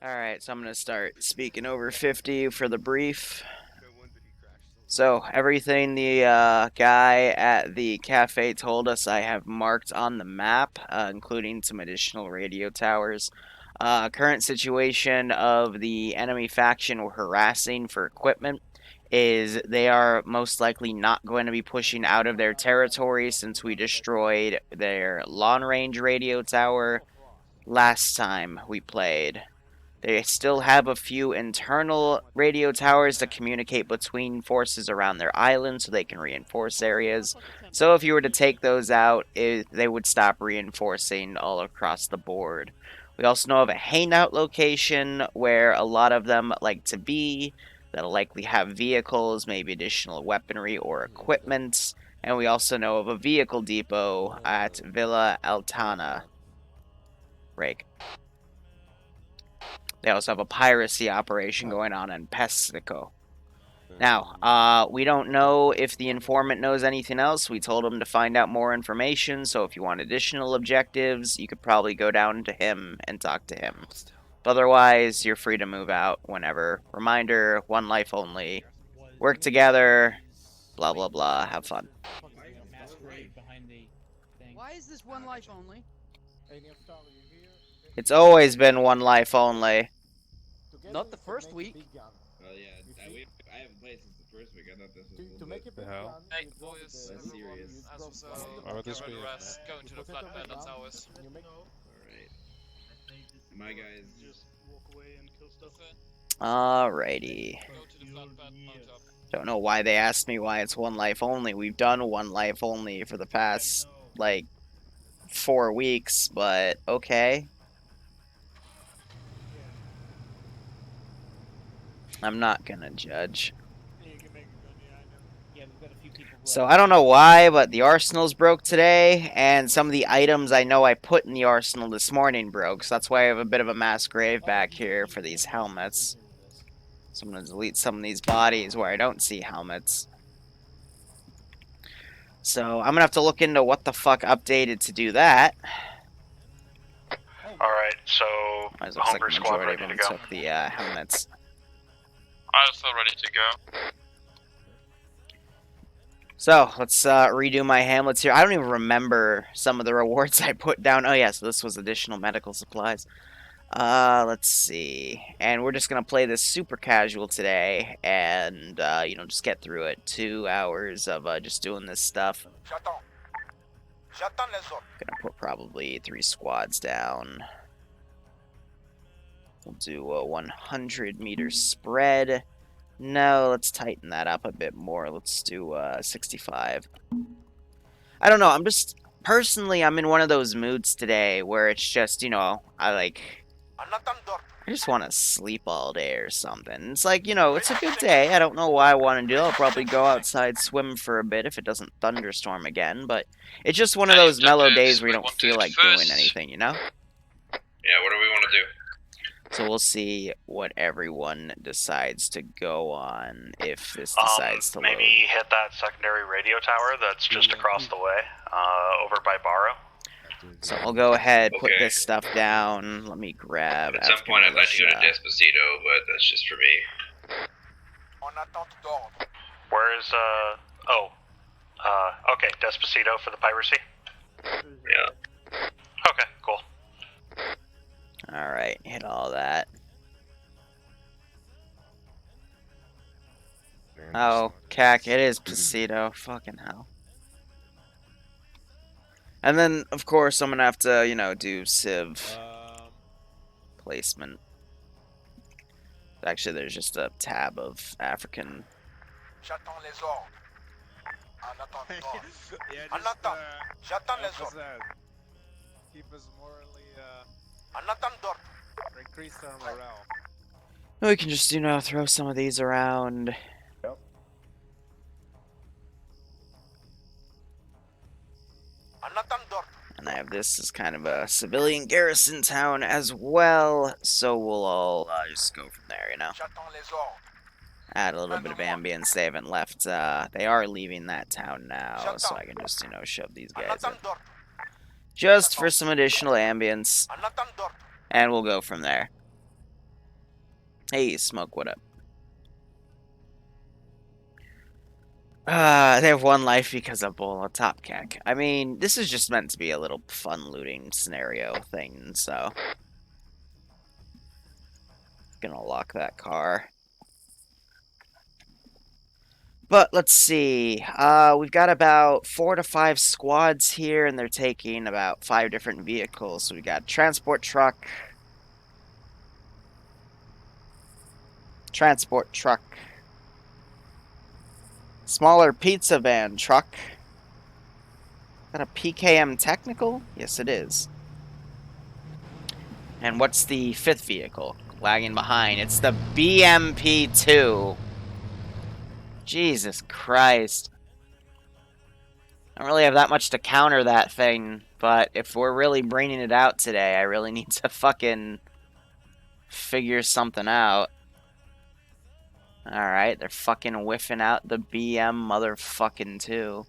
Alright, so I'm going to start speaking over 50 for the brief. So, everything the guy at the cafe told us I have marked on the map, including some additional radio towers. Current situation of the enemy faction we're harassing for equipment is they are most likely not going to be pushing out of their territory since we destroyed their long-range radio tower last time we played. They still have a few internal radio towers to communicate between forces around their island so they can reinforce areas. So if you were to take those out, they would stop reinforcing all across the board. We also know of a hangout location where a lot of them like to be. That'll likely have vehicles, maybe additional weaponry or equipment. And we also know of a vehicle depot at Villa Altana. Rake. They also have a piracy operation going on in Pesico. Now, we don't know if the informant knows anything else. We told him to find out more information, so if you want additional objectives, you could probably go down to him and talk to him. But otherwise, you're free to move out whenever. Reminder, one life only. Work together, blah, blah, blah. Have fun. Why is this one life only? It's always been one life only. Not the first week. Well, yeah, I haven't played since the first week. I thought this was To make it the hell? Hey, boys, less serious. as was Why would this covered be? the rest, going to the flatbed, that's ours. Alright. My guys Just walk away and kill stuff. Alrighty. Go to the flatbed, mount up. Don't know why they asked me why it's one life only. We've done one life only for the past, like, 4 weeks, but okay. I'm not gonna judge. So I don't know why, but the arsenal's broke today, and some of the items I know I put in the arsenal this morning broke, so that's why I have a bit of a mass grave back here for these helmets. So I'm gonna delete some of these bodies where I don't see helmets. So I'm gonna have to look into what the fuck updated to do that. Alright, so It looks like Homebrew the Squad majority of ready them to go. took the helmets. I'm still ready to go. So, let's redo my hamlets here. I don't even remember some of the rewards I put down. Oh, yeah, so this was additional medical supplies. Let's see. And we're just going to play this super casual today and, you know, just get through it. 2 hours of just doing this stuff. Gonna put probably 3 squads down. We'll do a 100-meter spread. No, let's tighten that up a bit more. Let's do 65. I don't know. I'm in one of those moods today where it's just, you know, I just want to sleep all day or something. It's like, you know, it's a good day. I don't know what I want to do. I'll probably go outside, swim for a bit if it doesn't thunderstorm again. But it's just one of those mellow days where you don't feel like doing anything, you know? Yeah, what do we want to do? So we'll see what everyone decides to go on if this decides to maybe load. hit that secondary radio tower that's just across the way, over by Barrow. So I'll go ahead, put Okay. this stuff down. Let me grab. At some African point I'd like to go to militia. Despacito, but that's just for me. Where is, okay, Despacito for the piracy? Yeah. Okay, cool. Alright, hit all that. Oh, cack, it is Pasito. Fucking hell. And then, of course, I'm gonna have to, you know, do Civ placement. Actually, there's just a tab of African. Yeah, just, keep us morally, increase our morale. We can just, you know, throw some of these around. And I have this as kind of a civilian garrison town as well, so we'll all just go from there, you know. Add a little bit of ambience. They haven't left. They are leaving that town now, so I can just, you know, shove these guys in. Just for some additional ambience, and we'll go from there. Hey, Smoke, what up? They have one life because of Bull, a top cack. I mean, this is just meant to be a little fun looting scenario thing, so. Gonna lock that car. But let's see. We've got about 4 to 5 squads here, and they're taking about 5 different vehicles. So we got transport truck, smaller pizza van truck. Is that a PKM technical? Yes, it is. And what's the 5th vehicle? Lagging behind. It's the BMP2. Jesus Christ. I don't really have that much to counter that thing, but if we're really bringing it out today, I really need to fucking figure something out. Alright, they're fucking whiffing out the BM motherfucking 2.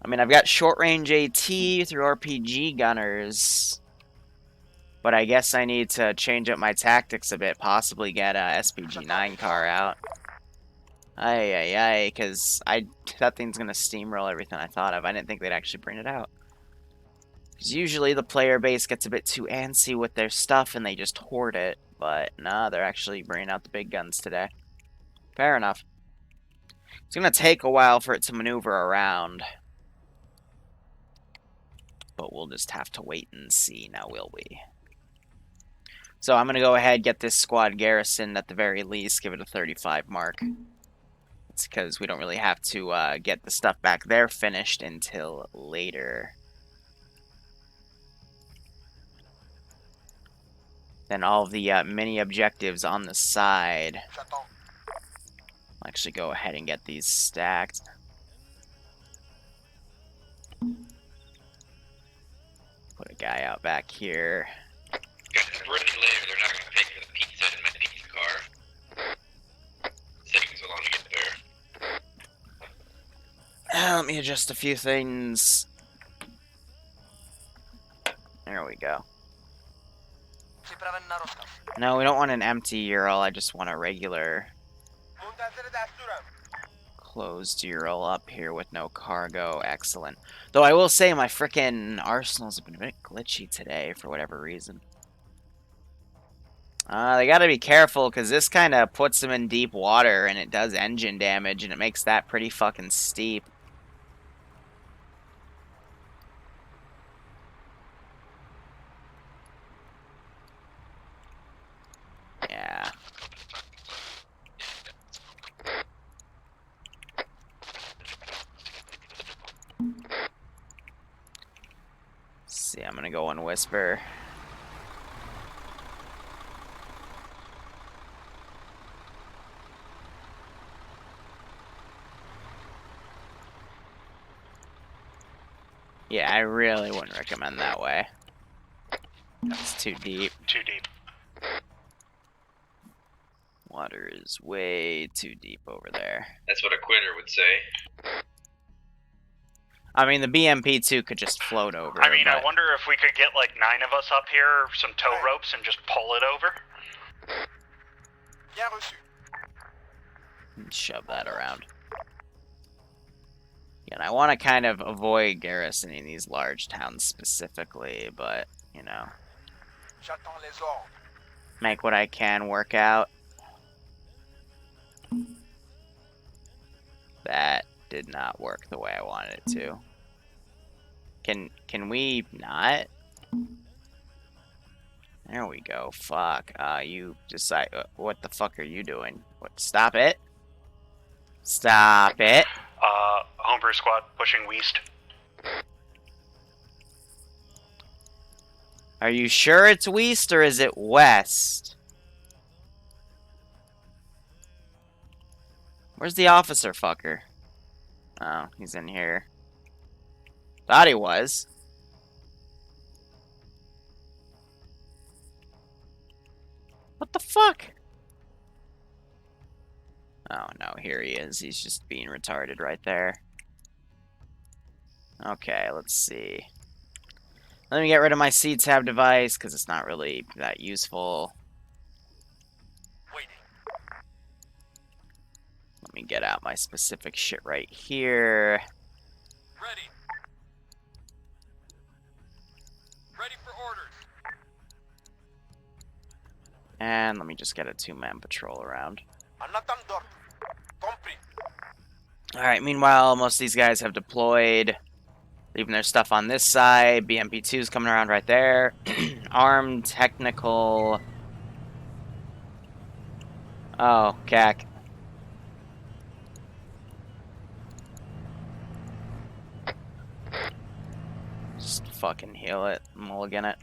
I mean, I've got short-range AT through RPG gunners, but I guess I need to change up my tactics a bit, possibly get a SPG-9 car out. Ay, because that thing's gonna steamroll everything I thought of. I didn't think they'd actually bring it out. Because usually the player base gets a bit too antsy with their stuff and they just hoard it. But nah, they're actually bringing out the big guns today. Fair enough. It's gonna take a while for it to maneuver around. But we'll just have to wait and see now, will we? So I'm gonna go ahead, get this squad garrisoned at the very least, give it a 35 mark. It's because we don't really have to get the stuff back there finished until later. Then all of the mini objectives on the side. I'll actually go ahead and get these stacked. Put a guy out back here. Guys, we're running late. They're not gonna pay for the pizza in my pizza car. It's taking so long to get there. Let me adjust a few things. There we go. No, we don't want an empty Ural. I just want a regular closed Ural up here with no cargo. Excellent. Though I will say my frickin' arsenals have been a bit glitchy today for whatever reason. They gotta be careful because this kind of puts them in deep water and it does engine damage and it makes that pretty fucking steep. Yeah. See, I'm gonna go and whisper. Yeah, I really wouldn't recommend that way. That's too deep. Too deep. Water is way too deep over there. That's what a quitter would say. I mean, the BMP2 could just float over. I mean, but I wonder if we could get like 9 of us up here, some tow ropes, and just pull it over. shove that around. Yeah, and I want to kind of avoid garrisoning these large towns specifically, but, you know, make what I can work out. That did not work the way I wanted it to. Can we not? There we go. Fuck. You decide. What the fuck are you doing? What? Stop it. Stop it. Homebrew squad pushing west. Are you sure it's west or is it west? Where's the officer fucker? Oh, he's in here. Thought he was. What the fuck? Oh no, here he is. He's just being retarded right there. Okay, let's see. Let me get rid of my C-tab device, because it's not really that useful. Let me get out my specific shit right here. Ready. Ready for orders. And let me just get a 2-man patrol around. Alright, meanwhile, most of these guys have deployed, leaving their stuff on this side. BMP-2's coming around right there. Armed, technical... Oh, cack. Just fucking heal it, mulligan it.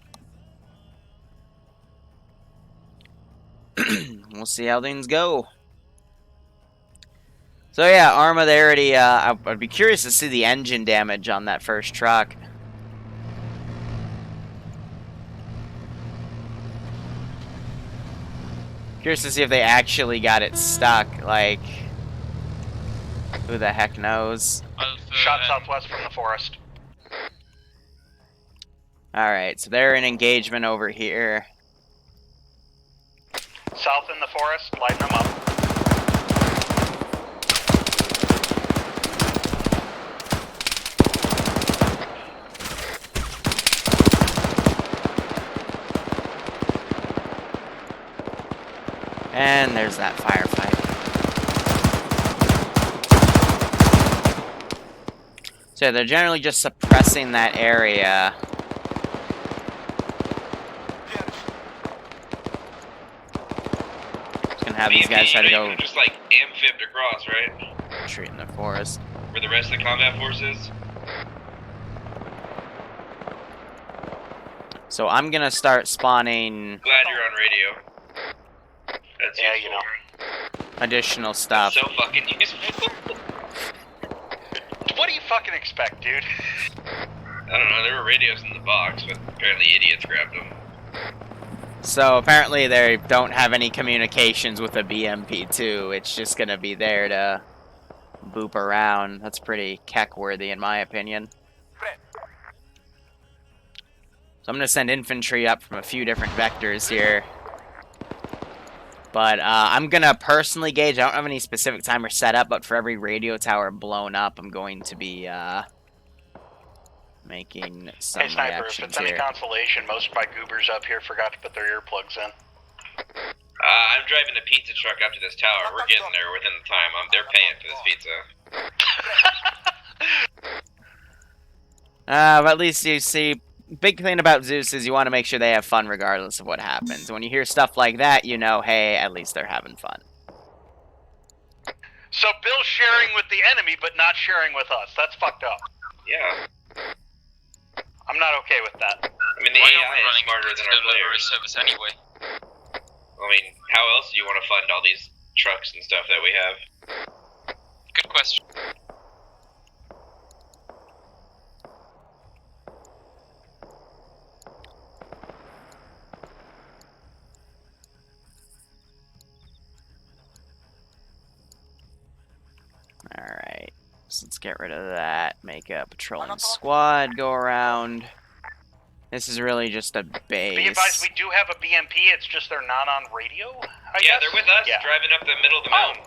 We'll see how things go. So yeah, Arma, they already, I'd be curious to see the engine damage on that first truck. Curious to see if they actually got it stuck, like, who the heck knows. Shot southwest from the forest. Alright, so they're in engagement over here. South in the forest, lighten them up. And there's that firefight. So they're generally just suppressing that area. Just gonna have these guys try to go Just like amphibbed across, right? retreat in the forest. Where the rest of the combat force is? So I'm gonna start spawning Glad you're on radio. That's Yeah, useful. you know. additional stuff. So fucking useful. What do you fucking expect, dude? I don't know, there were radios in the box, but apparently idiots grabbed them. So apparently they don't have any communications with a BMP-2. It's just gonna be there to boop around. That's pretty keck-worthy in my opinion. So I'm gonna send infantry up from a few different vectors here. But I'm gonna personally gauge, I don't have any specific timer set up, but for every radio tower blown up, I'm going to be making some Hey, Sniper, if reactions it's any here. consolation, most of my goobers up here forgot to put their earplugs in. I'm driving the pizza truck up to this tower. We're getting there within the time. They're paying for this pizza. But at least you see, big thing about Zeus is you want to make sure they have fun regardless of what happens. When you hear stuff like that, you know, hey, at least they're having fun. So Bill's sharing with the enemy, but not sharing with us. That's fucked up. Yeah. I'm not okay with that. I mean, the Why AI are we is running smarter than our delivery players. service anyway? I mean, how else do you want to fund all these trucks and stuff that we have? Good question. Alright, so let's get rid of that. Make a patrolling squad go around. This is really just a base. Be advised, we do have a BMP, it's just they're not on radio, I Yeah, guess? they're with us, Yeah. driving up the middle of the mountain.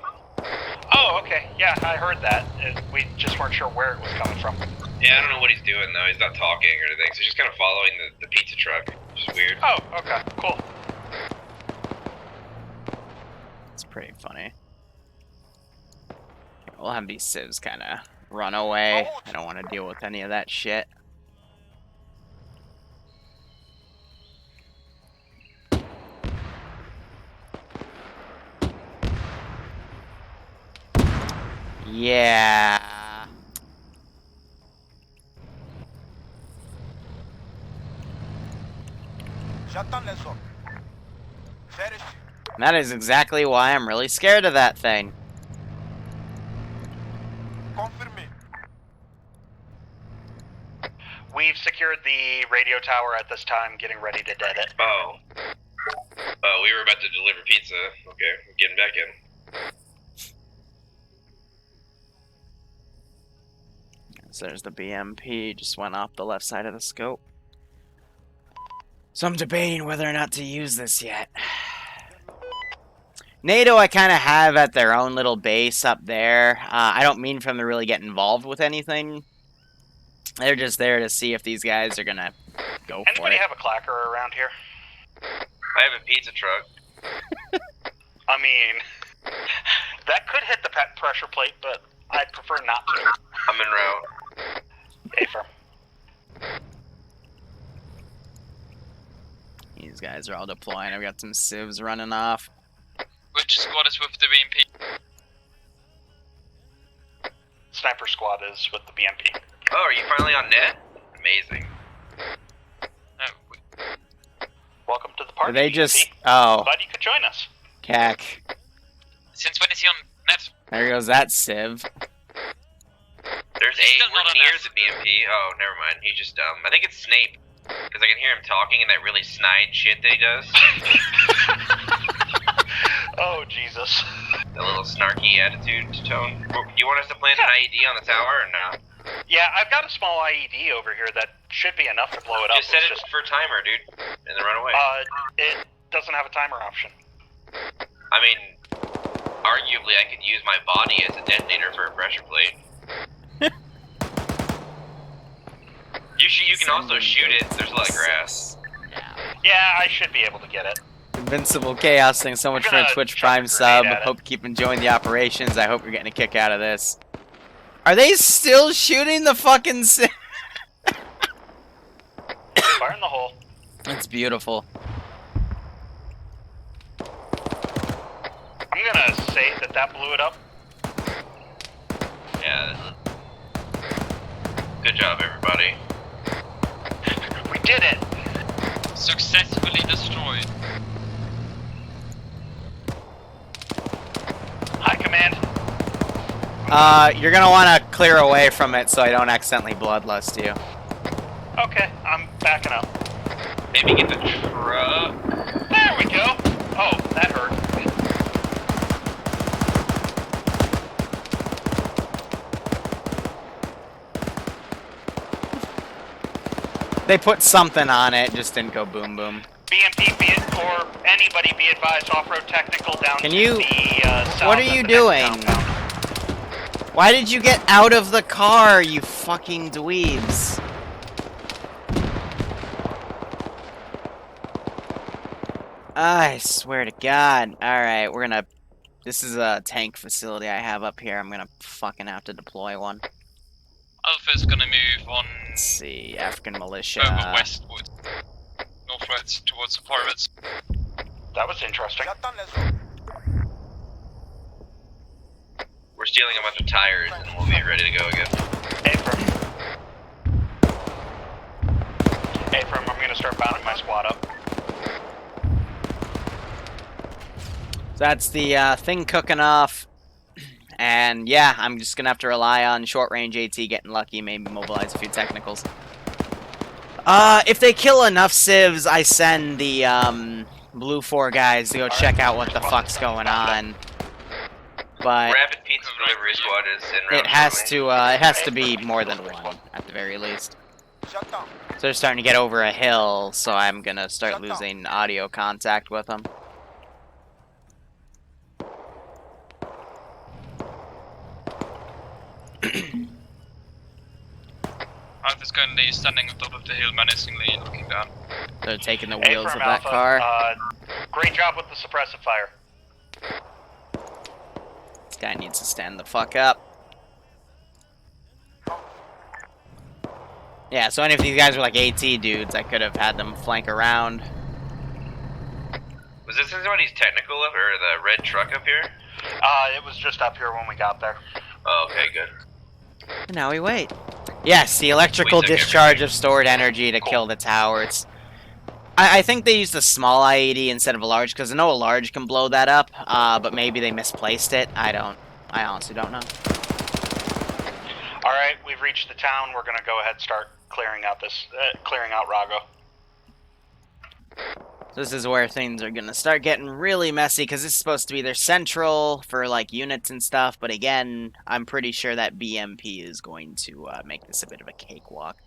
Oh, okay. Yeah, I heard that. We just weren't sure where it was coming from. Yeah, I don't know what he's doing though. He's not talking or anything, so he's just kind of following the pizza truck, which is weird. Oh, okay, cool. It's pretty funny. We'll have these civs kind of run away. I don't want to deal with any of that shit. Yeah. That is exactly why I'm really scared of that thing. We've secured the radio tower at this time, getting ready to dead it. Oh. Oh, we were about to deliver pizza. Okay, we're getting back in. So there's the BMP, just went off the left side of the scope. So I'm debating whether or not to use this yet. NATO I kind of have at their own little base up there. I don't mean for them to really get involved with anything. They're just there to see if these guys are going to go for Anybody it. have a clacker around here? I have a pizza truck. I mean, that could hit the pressure plate, but I'd prefer not to. I'm en route. Affirm. These guys are all deploying. I've got some civs running off. Which squad is with the BMP? Sniper squad is with the BMP. Oh, are you finally on net? Amazing. Welcome to the party. Are they just... BMP. Oh, Glad you could join us. cack. Since when is he on net? There goes that civ. There's He's a still not we're on near F. the BMP. Oh, never mind. He's just dumb. I think it's Snape. Because I can hear him talking in that really snide shit that he does. Oh, Jesus. That little snarky attitude tone. You want us to plant an IED on the tower or not? Yeah, I've got a small IED over here that should be enough to blow it up. Just set It's it for a timer, dude. And then run away. It doesn't have a timer option. I mean, arguably I could use my body as a detonator for a pressure plate. You can also shoot it. There's a lot of grass. Yeah, I should be able to get it. Invincible Chaos, thanks so much for a gonna Twitch chuck a Prime grenade sub. at it. Hope you keep enjoying the operations. I hope you're getting a kick out of this. Are they still shooting the fucking civ? Fire in the hole. It's beautiful. I'm gonna say that blew it up. Yeah. Good job, everybody. We did it! Successfully destroyed. Hi, Command. You're gonna want to clear away from it so I don't accidentally bloodlust you. Okay, I'm backing up. Maybe get the truck. There we go! Oh, that hurt. They put something on it, just didn't go boom boom. BMP, or anybody be advised, off-road technical down Can to you- the south. What are of you the doing? next compound. Why did you get out of the car, you fucking dweebs? I swear to God. Alright, we're gonna... This is a tank facility I have up here. I'm gonna fucking have to deploy one. Alpha's gonna move on Let's see, African militia. westward. Northwest towards the pirates. That was interesting. We're stealing a bunch of tires and we'll be ready to go again. Affirm, I'm gonna start bounding my squad up. That's the thing cooking off. And yeah, I'm just gonna have to rely on short range AT getting lucky, maybe mobilize a few technicals. If they kill enough civs, I send the blue 4 guys to go check out what the fuck's going on. But Rapid pizza delivery squad is en route. it has shortly. to be more than one at the very least. So they're starting to get over a hill, so I'm gonna start losing audio contact with them. Alpha's currently standing on top of the hill menacingly looking down. They're taking the wheels Affirm, of that Alpha, car. Great job with the suppressive fire. This guy needs to stand the fuck up. Yeah, so any of these guys were like AT dudes, I could have had them flank around. Was this anybody's technical or the red truck up here? It was just up here when we got there. Oh, okay, good. And now we wait. Yes, the electrical We took discharge everything. of stored energy to Cool. kill the tower. It's... I think they used a small IED instead of a large, because I know a large can blow that up, but maybe they misplaced it. I honestly don't know. Alright, we've reached the town. We're gonna go ahead and start clearing out Rago. This is where things are gonna start getting really messy, because it's supposed to be their central for, like, units and stuff, but again, I'm pretty sure that BMP is going to make this a bit of a cakewalk.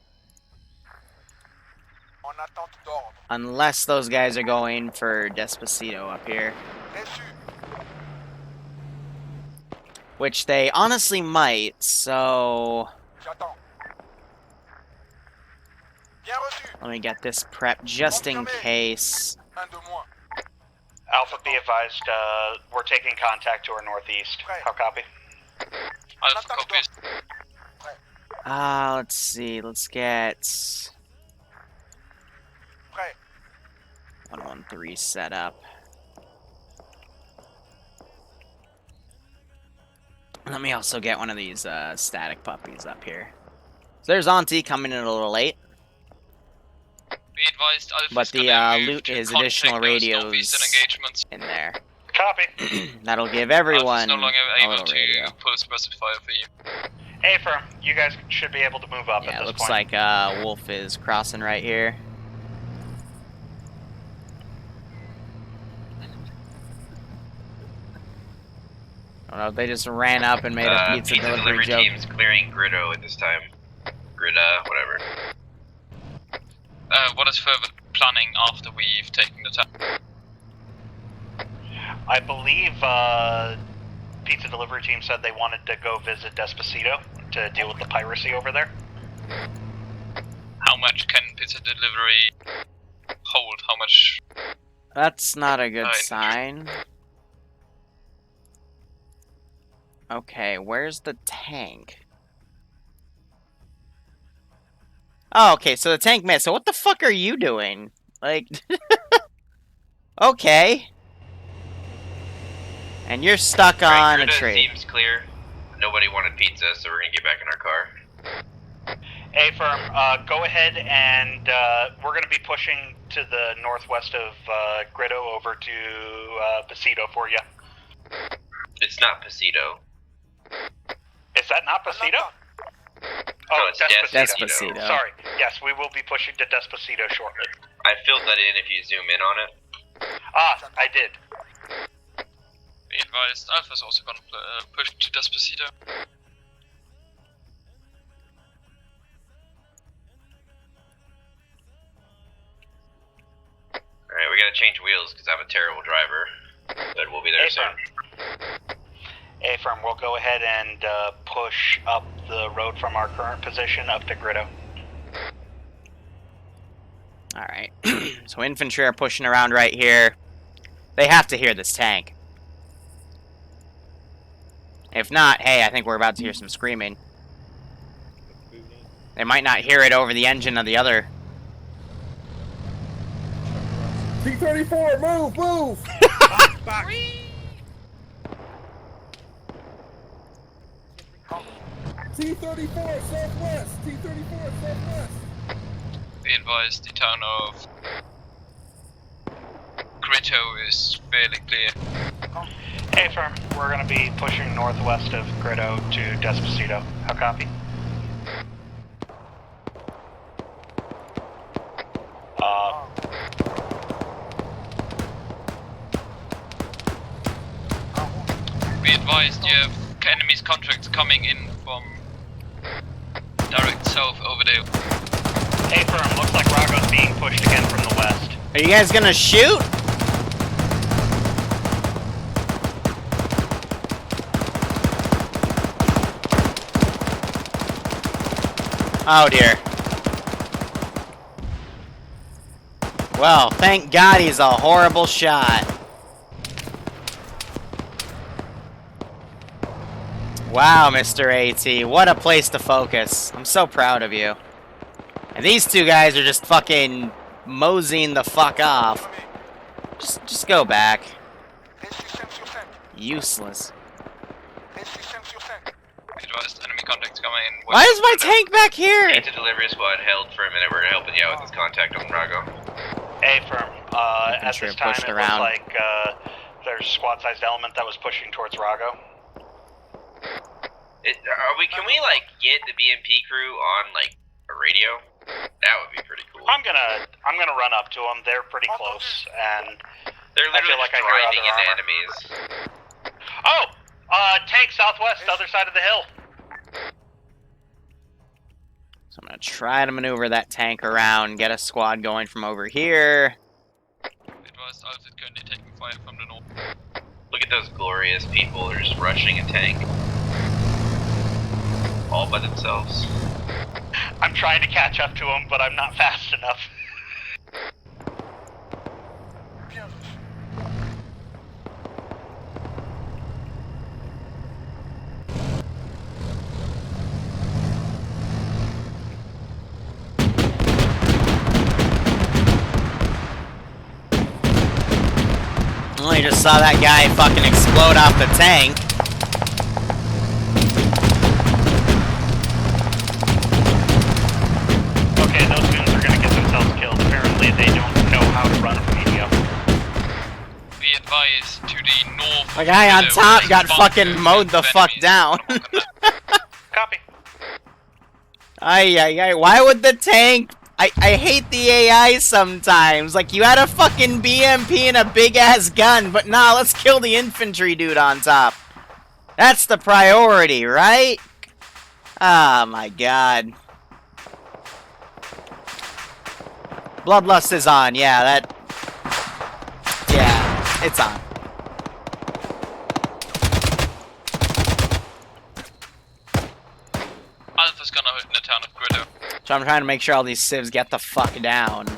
Unless those guys are going for Despacito up here. Which they honestly might, so... Let me get this prep just in case. Alpha, be advised, we're taking contact to our northeast. How copy? Alpha copies. Let's see, let's get 113 set up. Let me also get one of these static puppies up here. So there's Auntie coming in a little late. Be advised, Alpha But is the gonna move loot to is contact additional those radios northeastern engagements. in there. Copy. That'll give Alpha everyone is no longer a able little to radio. pull specifier for you. Hey, firm, you guys should be able to move up Yeah, at it this looks point. like Wolf is crossing right here. I don't know if they just ran up and made a pizza delivery joke. team's clearing Gritto at this time. Grida, whatever. What is further planning after we've taken the town? I believe pizza delivery team said they wanted to go visit Despacito to deal with the piracy over there. How much can pizza delivery hold? How much? That's not a good Infantry. sign. Okay, where's the tank? Oh, okay, so the tank missed. So what the fuck are you doing? Like, okay. And you're stuck on a tree. Seems clear. Nobody wanted pizza, so we're gonna get back in our car. Hey, firm, go ahead and we're going to be pushing to the northwest of Gritto over to Pasito for you. It's not Pasito. Is that not Pasito? No, Oh, it's Despacito. Despacito. Sorry. Yes, we will be pushing to Despacito shortly. I filled that in if you zoom in on it. Ah, I did. Be advised, Alpha's also gonna push to Despacito. Alright, we gotta change wheels because I'm a terrible driver. But we'll be there Hey, soon. firm. Hey, firm, we'll go ahead and push up the road from our current position up to Gritto. Alright. So infantry are pushing around right here. They have to hear this tank. If not, hey, I think we're about to hear some screaming. They might not hear it over the engine of the other. T-34, move, move! Back. T-34, southwest! T-34, southwest! Be advised, the town of Gritto is fairly clear. Hey, firm, we're going to be pushing northwest of Gritto to Despacito. How copy? Be advised, you have enemy's contracts coming in from direct south over there. Hey, firm, looks like Rago's being pushed again from the west. Are you guys gonna shoot? Oh dear. Well, thank God he's a horrible shot. Wow, Mr. AT, what a place to focus. I'm so proud of you. And these two guys are just fucking moseying the fuck off. Just go back. Useless. Advised, enemy contacts coming in. Why is my tank back here? Pizza delivery squad held for a minute. We're helping you out with this contact on Rago. Hey, firm, at sure this time pushed it around. looks like there's a squad-sized element that was pushing towards Rago. Can we like get the BMP crew on like a radio? That would be pretty cool. I'm gonna run up to them. They're pretty close, and They're I feel literally like just I hear driving other into armor. enemies. Oh, tank southwest, other side of the hill. So I'm gonna try to maneuver that tank around, get a squad going from over here. Advised, Alpha is currently taking fire from the north. Look at those glorious people. They're just rushing a tank. All by themselves. I'm trying to catch up to them, but I'm not fast enough. Well, you just saw that guy fucking explode off the tank. Okay, those goons are gonna get themselves killed. Apparently they don't know how to run a radio. Be advised to the north. The guy on top got fucking mowed the fuck down. Copy. Ay, why would the tank... I hate the AI sometimes. Like, you had a fucking BMP and a big-ass gun, but nah, let's kill the infantry dude on top. That's the priority, right? Oh, my God. Bloodlust is on, yeah, that... Yeah, it's on. Alpha's gonna hold in the town of Grillo. So I'm trying to make sure all these civs get the fuck down.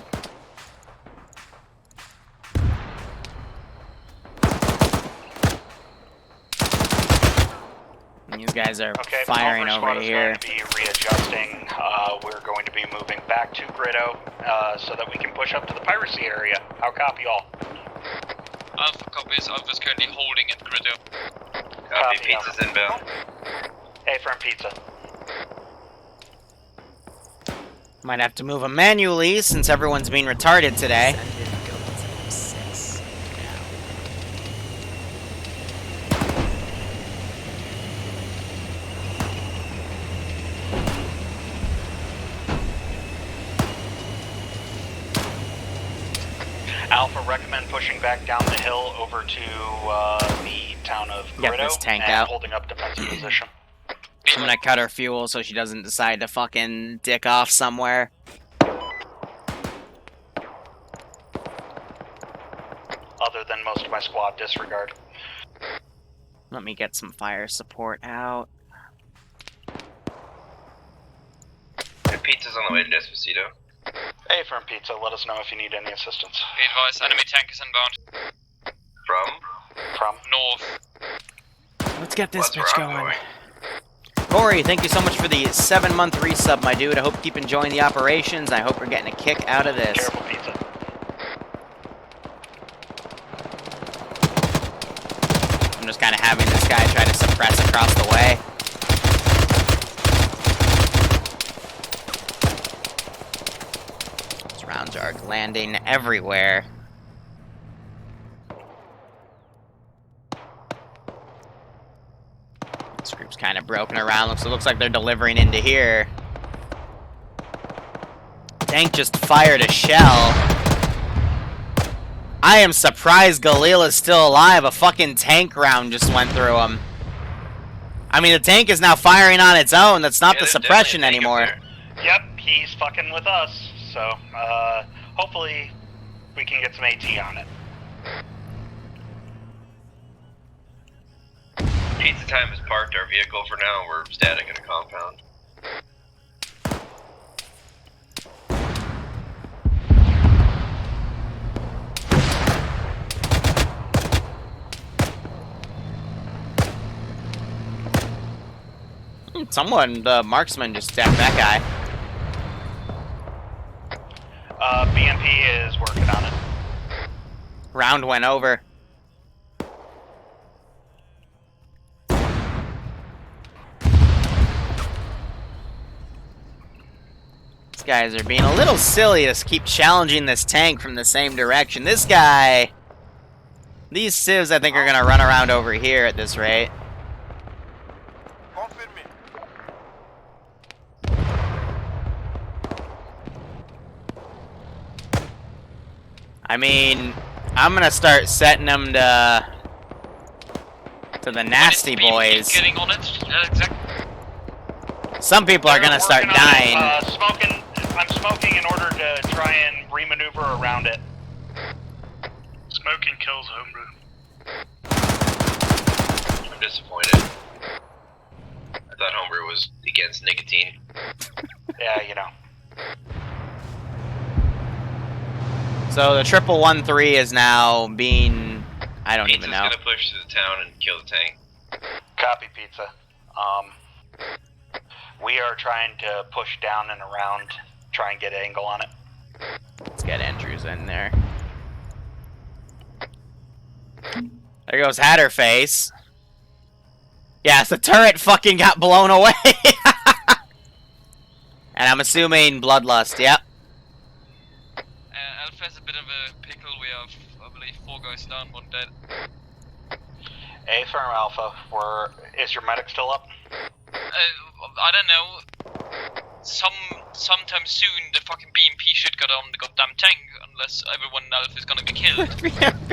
And these guys are Okay, firing Palmer over squad is here. going to be readjusting. We're going to be moving back to Gritto so that we can push up to the piracy area. How copy all? Alpha copies. Alpha's currently holding at Grillo. Copy, pizza's inbound. Hey, firm pizza. Might have to move them manually since everyone's being retarded today. Alpha, recommend pushing back down the hill over to the town of Get Gritto this tank and out. holding up defensive position. I'm gonna cut her fuel so she doesn't decide to fucking dick off somewhere. Other than most of my squad disregard. Let me get some fire support out. The pizza's on the way to Despacito. Hey, firm pizza, let us know if you need any assistance. Be advised, enemy tank is inbound. From? North. Let's get this Well, that's bitch where I'm going. going. Corey, thank you so much for the 7-month resub, my dude. I hope you keep enjoying the operations. I hope we're getting a kick out of this. Careful, pizza. I'm just kind of having this guy try to suppress across the way. These rounds are landing everywhere. This group's kind of broken around. It looks like they're delivering into here. Tank just fired a shell. I am surprised Galil is still alive. A fucking tank round just went through him. I mean, the tank is now firing on its own. That's not the there's suppression definitely a tank anymore. up there. Yep, he's fucking with us. So, hopefully we can get some AT on it. Pizza Time has parked our vehicle for now. We're static in a compound. Someone, the marksman, just stabbed that guy. BMP is working on it. Round went over. These guys are being a little silly to keep challenging this tank from the same direction. This guy... These civs, I think, are going to run around over here at this rate. I mean, I'm gonna start setting them to the nasty boys. Getting on it. Some people are gonna start dying. I'm smoking in order to try and remaneuver around it. Smoking kills homebrew. I'm disappointed. I thought homebrew was against nicotine. Yeah, you know. So the 1113 is now being... I don't even know. Pizza's gonna push through the town and kill the tank. Copy, Pizza. We are trying to push down and around, try and get an angle on it. Let's get Andrews in there. There goes Hatterface. Yes, the turret fucking got blown away. And I'm assuming Bloodlust, yep. Alpha has a bit of a pickle. We have, I believe, 4 guys down, 1 dead. Affirm Alpha, is your medic still up? I don't know. Sometime soon, the fucking BMP should get on the goddamn tank, unless everyone else is gonna be killed.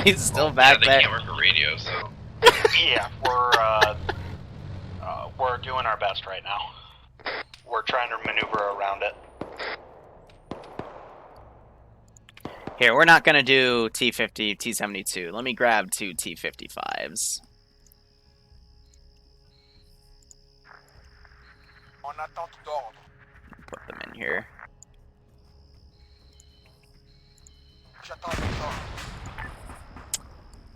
He's still back they there. can't work a radio, so... Yeah, we're doing our best right now. We're trying to maneuver around it. Here, we're not gonna do T50, T72. Let me grab 2 T55s. Put them in here.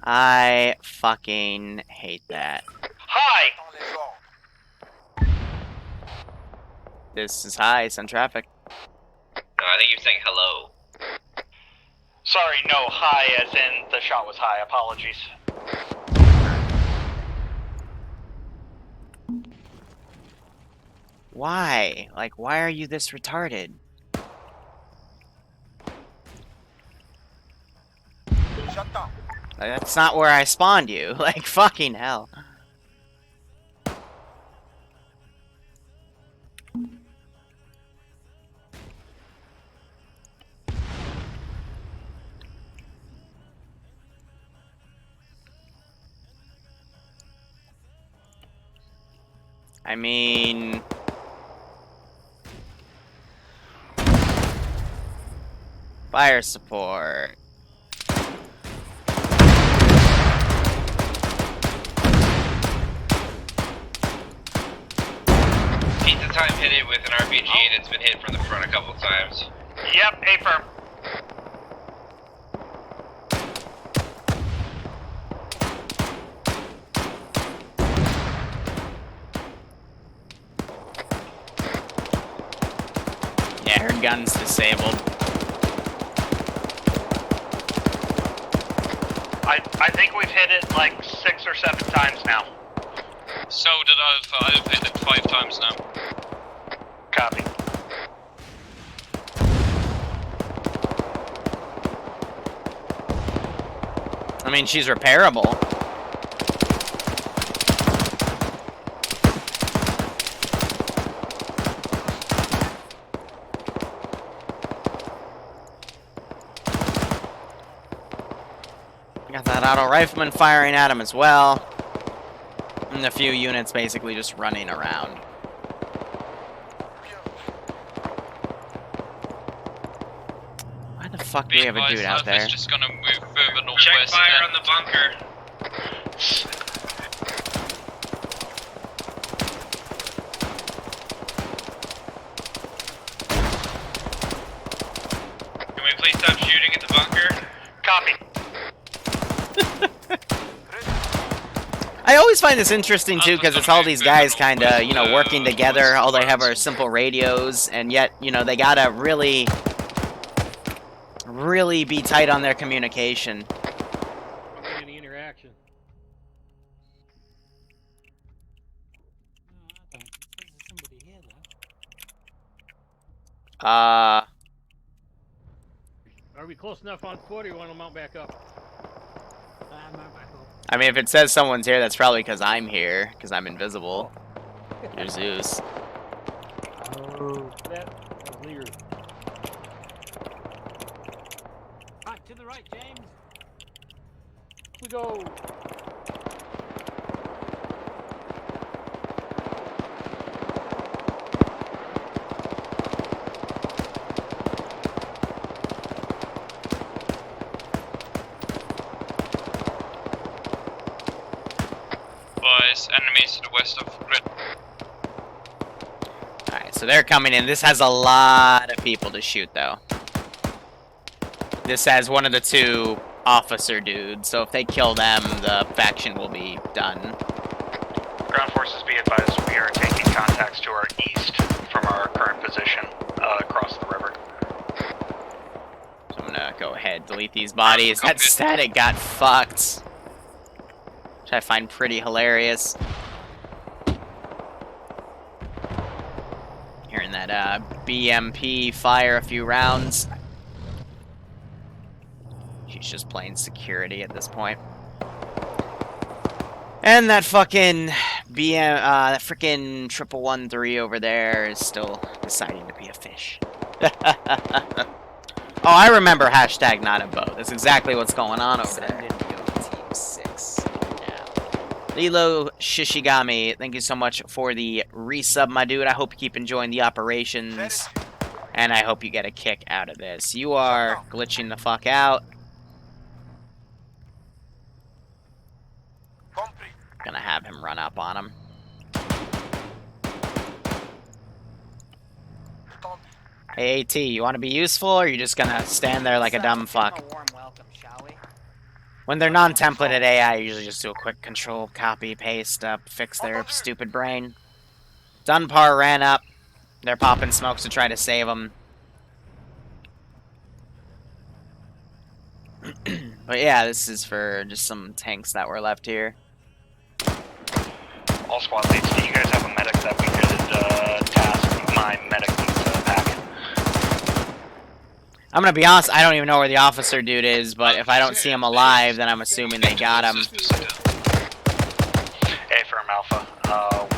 I fucking hate that. Hi! This is high, it's on traffic. No, I think you're saying hello. Sorry, no, hi, as in the shot was high. Apologies. Why? Like, why are you this retarded? Like, that's not where I spawned you. Like, fucking hell. I mean... Fire support. Pizza time hit it with an RPG and it's been hit from the front a couple times. Yep, affirm. Yeah, her gun's disabled. I think we've hit it like 6 or 7 times now. So did Alpha. I've hit it 5 times now. Copy. I mean, she's repairable. Got that auto rifleman firing at him as well. And a few units basically just running around. Why the fuck do we have a dude out there? Alpha's just gonna move further northwest. Check fire and on the bunker. Can we please stop shooting at the bunker? Copy. I always find this interesting too, because it's all these guys kind of, you know, working together. All they have are simple radios, and yet, you know, they gotta really be tight on their communication. I'm getting the interaction. Uh, Are we close enough on foot, or you want to mount back up? I mean, if it says someone's here, that's probably because I'm here, because I'm invisible. You're Zeus. Oh, that was Liru. Right, to the right, James. We go. advise, enemies to the west of grid. Alright, so they're coming in. This has a lot of people to shoot, though. This has one of the two officer dudes, so if they kill them, the faction will be done. Ground forces, be advised, we are taking contacts to our east from our current position across the river. So I'm gonna go ahead, delete these bodies. That static got fucked. Which I find pretty hilarious. Hearing that BMP fire a few rounds. She's just playing security at this point. And that fucking that freaking 1113 over there is still deciding to be a fish. Oh, I remember hashtag not a boat. That's exactly what's going on over there. Team 6. Yeah. Lilo Shishigami, thank you so much for the resub, my dude. I hope you keep enjoying the operations. And I hope you get a kick out of this. You are glitching the fuck out. Gonna have him run up on him. Hey, AT, you want to be useful, or are you just gonna stand there like a dumb fuck? When they're non-templated AI, I usually just do a quick control, copy, paste up, fix their stupid brain. Dunbar ran up. They're popping smokes to try to save them. But yeah, this is for just some tanks that were left here. All squad leads, do you guys have a medic that we could task my medic to pack? I'm gonna be honest, I don't even know where the officer dude is, but if I don't see him alive, then I'm assuming they got him. Hey, Firm Alpha,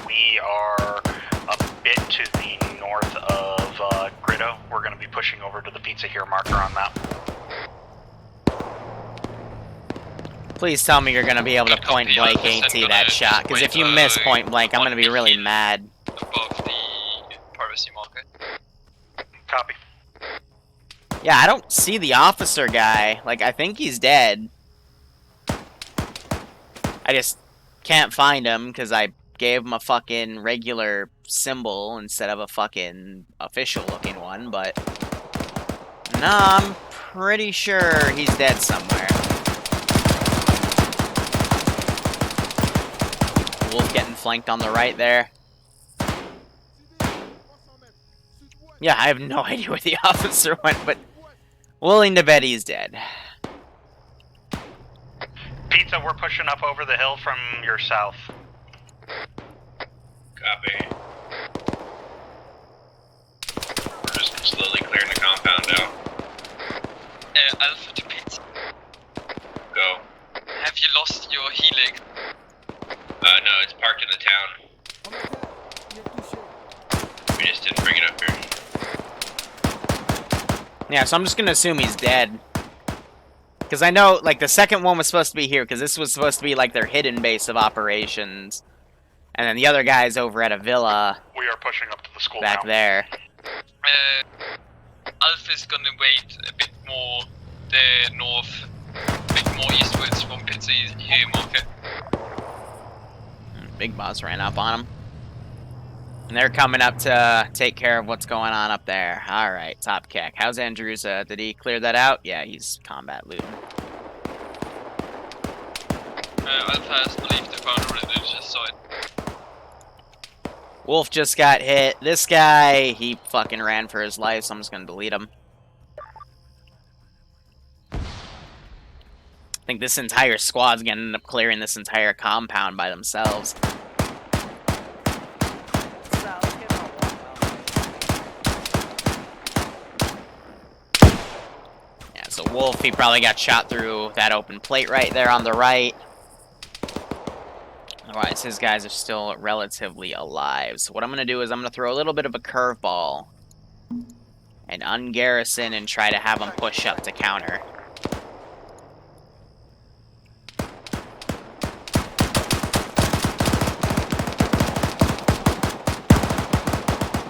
we are a bit to the north of Grito. We're gonna be pushing over to the Pizza Here marker on map. Please tell me you're gonna be able to point blank AT that shot, because if you miss point blank, I'm gonna be really mad. Above the privacy marker. Copy. Yeah, I don't see the officer guy. Like, I think he's dead. I just can't find him, because I gave him a fucking regular symbol instead of a fucking official-looking one, but... No, I'm pretty sure he's dead somewhere. Wolf getting flanked on the right there. Yeah, I have no idea where the officer went, but willing to bet he's dead. Pizza, we're pushing up over the hill from your south. Copy. We're just slowly clearing the compound out. Alpha to Pizza. Go. Have you lost your healing? No, it's parked in the town. We just didn't bring it up here. Yeah, so I'm just gonna assume he's dead. Because I know, like, the second one was supposed to be here, because this was supposed to be, like, their hidden base of operations. And then the other guy's over at a villa. We are pushing up to the school back now. there. Alpha's gonna wait a bit more the north, a bit more eastwards from Pizza Here market. Big Boss ran up on him. And they're coming up to take care of what's going on up there. Alright, top kick. How's Andrews? Did he clear that out? Yeah, he's combat looting. Alpha has to leave the phone already, just saw it. Wolf just got hit. This guy, he fucking ran for his life, so I'm just gonna delete him. I think this entire squad's gonna end up clearing this entire compound by themselves. Yeah, so Wolf, he probably got shot through that open plate right there on the right. Otherwise, his guys are still relatively alive. So what I'm gonna do is I'm gonna throw a little bit of a curveball and ungarrison and try to have them push up to counter.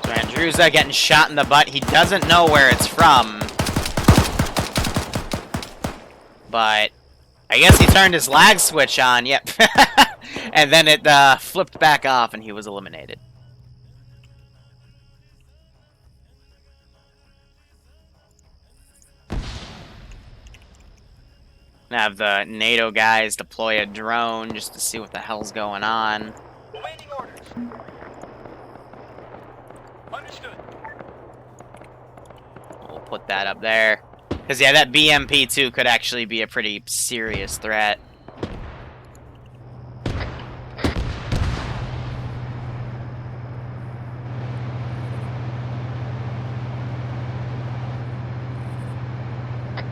So Andrewza getting shot in the butt. He doesn't know where it's from. But I guess he turned his lag switch on, yep. And then it flipped back off and he was eliminated. Have the NATO guys deploy a drone just to see what the hell's going on. Awaiting orders. Understood. We'll put that up there. Because, yeah, that BMP-2 could actually be a pretty serious threat.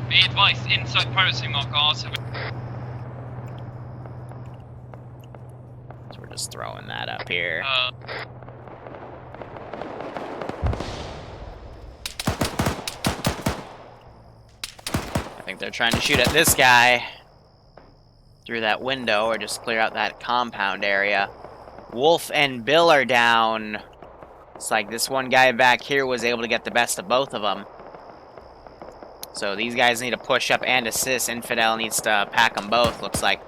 Be advised, inside piracy mark R7. So we're just throwing that up here. I think they're trying to shoot at this guy through that window or just clear out that compound area. Wolf and Bill are down. It's like this one guy back here was able to get the best of both of them. So these guys need to push up and assist. Infidel needs to pack them both, looks like.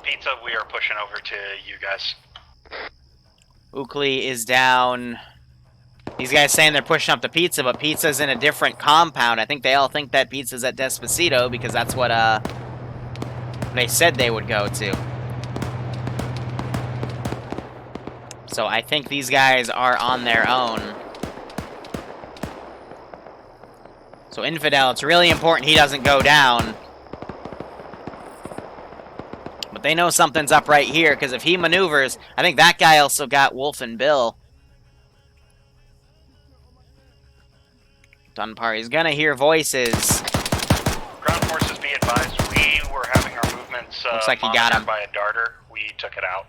Pizza, we are pushing over to you guys. Oakley is down. These guys saying they're pushing up to Pizza, but Pizza's in a different compound. I think they all think that Pizza's at Despacito because that's what they said they would go to. So I think these guys are on their own. So Infidel, it's really important he doesn't go down. But they know something's up right here, because if he maneuvers, I think that guy also got Wolf and Bill. Dunparty's gonna hear voices. Ground forces, be advised, we were having our movements Looks like he got him. by a darter. We took it out.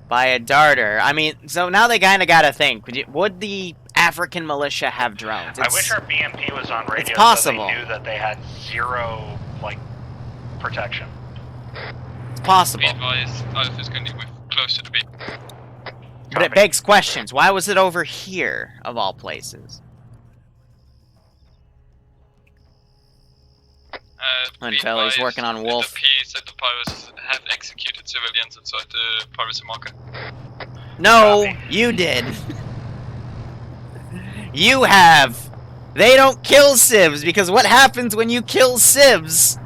By a darter. I mean, so now they kind of got to think. Would the African militia have drones? I wish our BMP was on radio it's possible. so they knew that they had zero, like, protection. It's possible. Be advised, Alpha's going to be close to the beat. But it begs questions. Why was it over here, of all places? Fellas working on Wolf. The P's at the pirates have executed civilians inside the piracy marker. No, you did. You have. They don't kill civs, because what happens when you kill civs?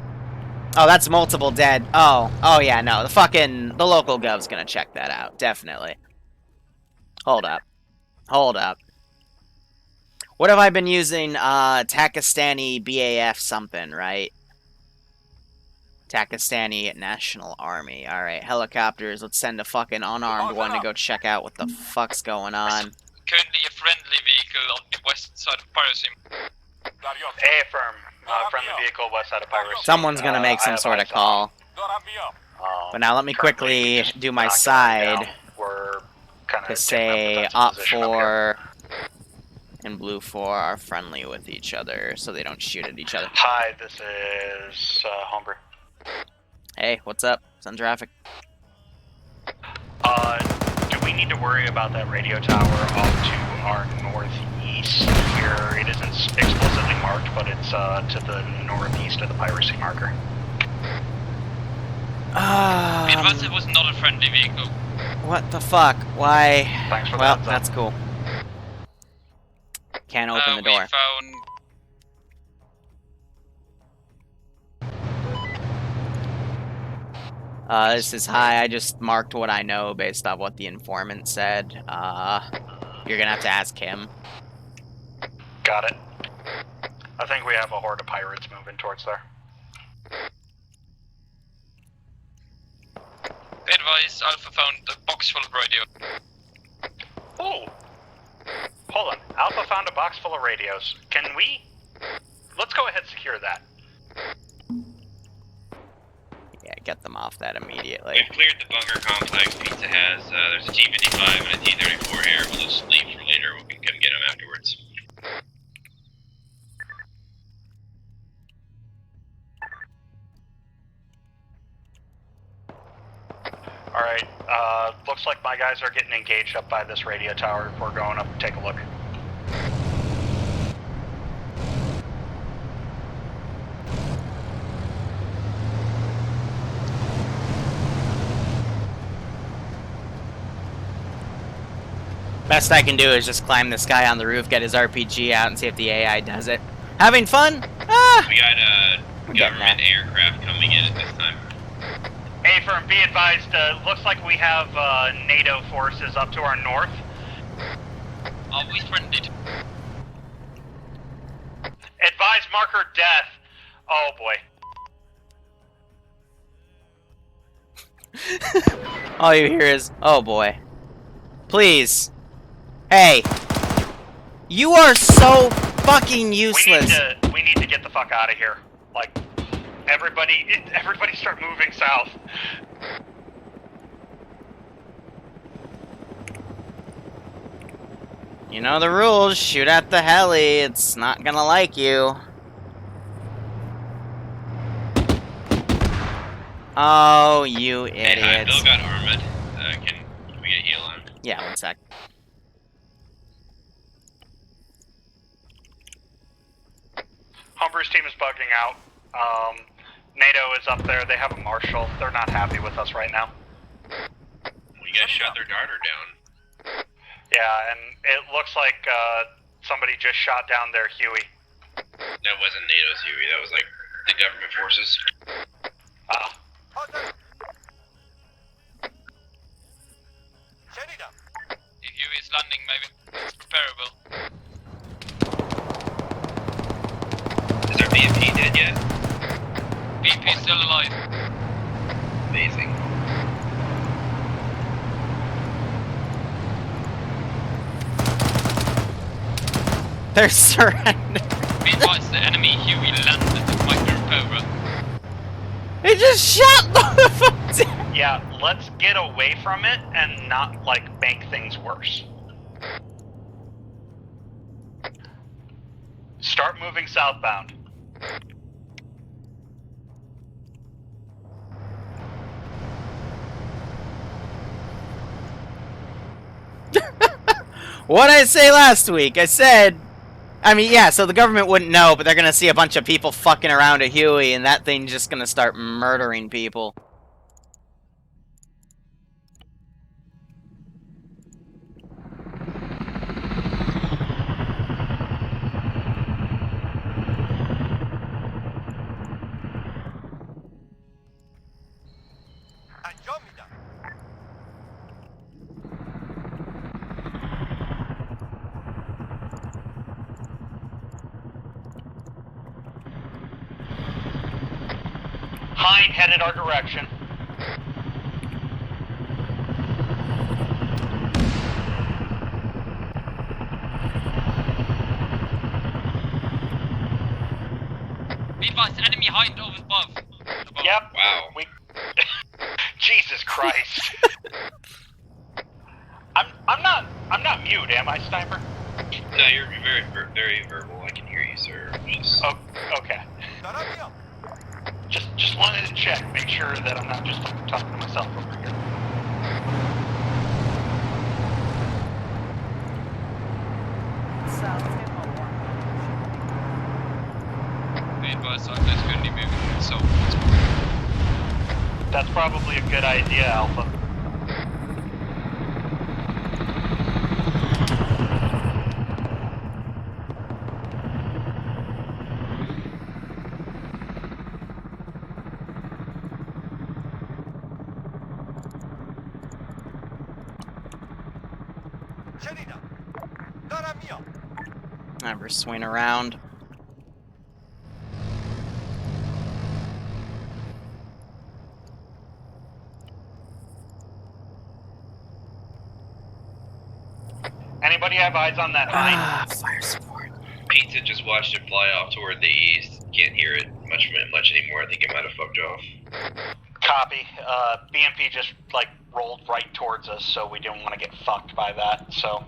Oh, that's multiple dead. Oh yeah, no, the local gov's gonna check that out, definitely. Hold up. What have I been using? Pakistani BAF something, right? Pakistani National Army. Alright, helicopters. Let's send a fucking unarmed one to go check out what the fuck's going on. Currently a friendly vehicle on the west side of piracy. Affirm. Friendly vehicle west side of piracy. Someone's gonna make some sort of call. But now let me quickly do my side to say Op4 and Blue 4 are friendly with each other, so they don't shoot at each other. Hi, this is Homebrew. Hey, what's up? Sun traffic. Do we need to worry about that radio tower off to our northeast here? It isn't explicitly marked, but it's to the northeast of the piracy marker. Be advised it was not a friendly vehicle. What the fuck? Why? Thanks for Well, that. that's cool. Can't open the door. We found... This is high. I just marked what I know based on what the informant said. You're gonna have to ask him. Got it. I think we have a horde of pirates moving towards there. Be advised, Alpha found a box full of radio. Oh! Hold on. Alpha found a box full of radios. Can we... Let's go ahead and secure that. Yeah, get them off that immediately. We've cleared the bunker complex Pizza has. There's a T-55 and a T-34 here. We'll just leave for later. We can get them afterwards. Alright, looks like my guys are getting engaged up by this radio tower. If we're going up, take a look. Best I can do is just climb this guy on the roof, get his RPG out, and see if the AI does it. Having fun? Ah! We got a Getting government aircraft coming in at this time. Hey, firm, be advised, looks like we have NATO forces up to our north. We sprinted. Advise marker death. Oh boy. All you hear is, oh boy. Please. Hey. You are so fucking useless. We need to get the fuck out of here. Like, everybody start moving south. You know the rules. Shoot at the heli. It's not gonna like you. Oh, you Hey, hi, idiots. Bill got armored. Can we get heal on? Yeah, one sec. Humber's team is bugging out. NATO is up there. They have a marshal. They're not happy with us right now. You guys shot their darter down. Yeah, and it looks like somebody just shot down their Huey. That wasn't NATO's Huey, that was like the government forces. Ah. If Huey is landing, maybe it's preparable. Is our BMP dead yet? BP is still alive. Amazing. They're surrendering. Be advised, the enemy Huey landed. It might be repairable. They just shot both of them down. Yeah, let's get away from it and not, like, make things worse. Start moving southbound. What'd I say last week? I said... I mean, yeah, so the government wouldn't know, but they're gonna see a bunch of people fucking around a Huey, and that thing's just gonna start murdering people. Hind headed our direction. Be advised, enemy Hind over above. Yep. Wow. We. Jesus Christ. I'm not mute, am I, Sniper? No, you're very verbal. I can hear you, sir. Just... Oh, okay. Just wanted to check, make sure that I'm not just talking to myself over here. Be advised, I'm just going to be moving so. That's probably a good idea, Alpha. Never swing around. Anybody have eyes on that Hind? Ah, fire support. Pizza just watched it fly off toward the east. Can't hear it much anymore. I think it might have fucked off. Copy. BMP just, like, rolled right towards us, so we didn't want to get fucked by that, so...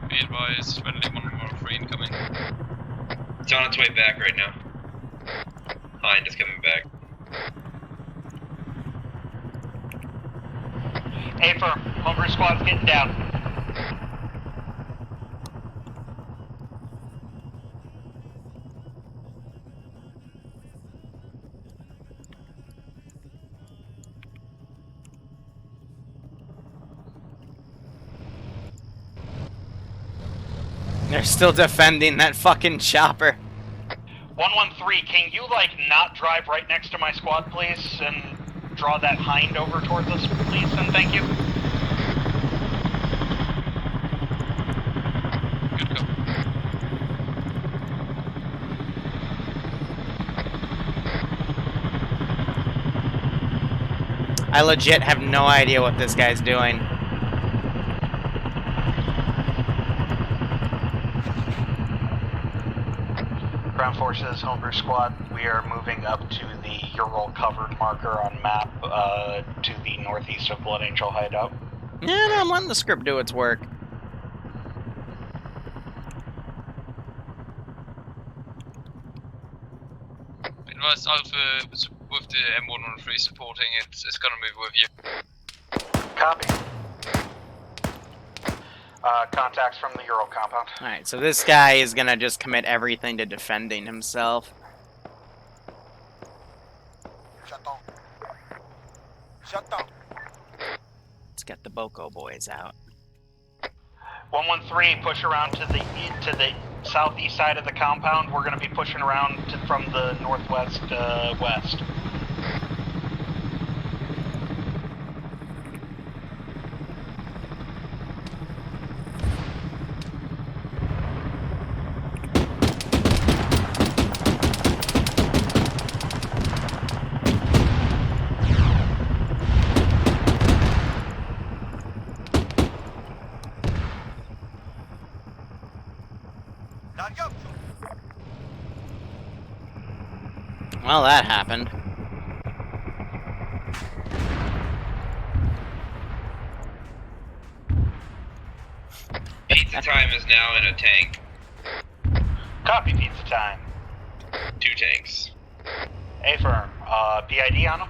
Be advised, friendly 143 incoming. It's on its way back right now. Hind is coming back. Hey, firm. Homebrew squad's getting down. They're still defending that fucking chopper. 113, can you, like, not drive right next to my squad, please? And draw that hind over towards us, please, and thank you. Good go. I legit have no idea what this guy's doing. Ground Forces, Homebrew Squad, we are moving up to the Ural covered marker on map to the northeast of Blood Angel hideout. Yeah, no, I'm letting the script do its work. Advise Alpha with the M113 supporting it. It's gonna move with you. Copy. Contacts from the Ural compound. Alright, so this guy is gonna just commit everything to defending himself. Shut down. Shut down. Let's get the Boko boys out. 113, push around to the southeast side of the compound. We're going to be pushing around from the northwest west. Well, that happened. Pizza time is now in a tank. Copy, pizza time. 2 tanks. A-firm, PID on them?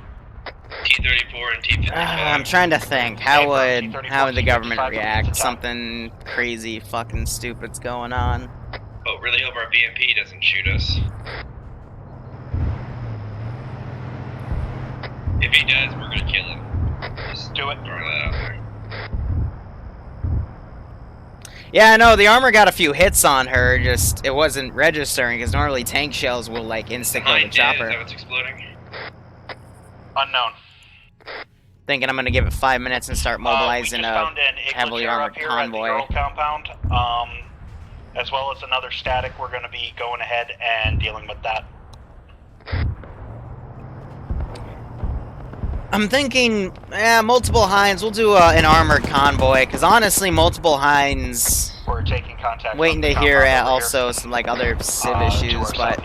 T-34 and T-55. I'm trying to think. How would the government react? Something crazy, fucking stupid's going on. Oh, really hope our BMP doesn't shoot us. If he does, we're gonna kill him. Just do it. Throw that out there. Yeah, I know, the armor got a few hits on her, just it wasn't registering, because normally tank shells will, like, insta-kill the chopper. Is that what's exploding? Unknown. Thinking I'm gonna give it 5 minutes and start mobilizing we just found an heavily Igla armored up here convoy. at the Ural compound, as well as another static. We're going to be going ahead and dealing with that. I'm thinking, multiple Hinds. We'll do an armored convoy, because honestly, multiple Hinds. We're taking contact. Waiting to hear also some like other civ issues, but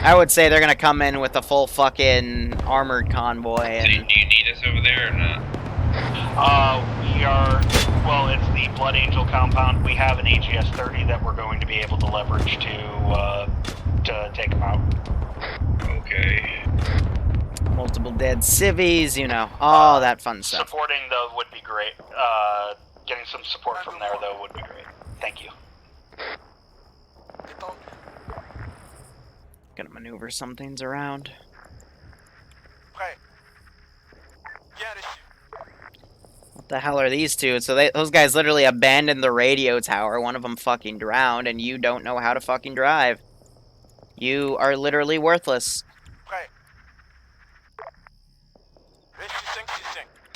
I would say they're gonna come in with a full fucking armored convoy. And Do you need us over there or not? We are. Well, it's the Blood Angel compound. We have an AGS-30 that we're going to be able to leverage to take them out. Okay. multiple dead civvies, you know, all that fun stuff. Supporting, though, would be great. Getting some support from there, though, would be great. Thank you. Gonna maneuver some things around. What the hell are these two? So those guys literally abandoned the radio tower. One of them fucking drowned, and you don't know how to fucking drive. You are literally worthless.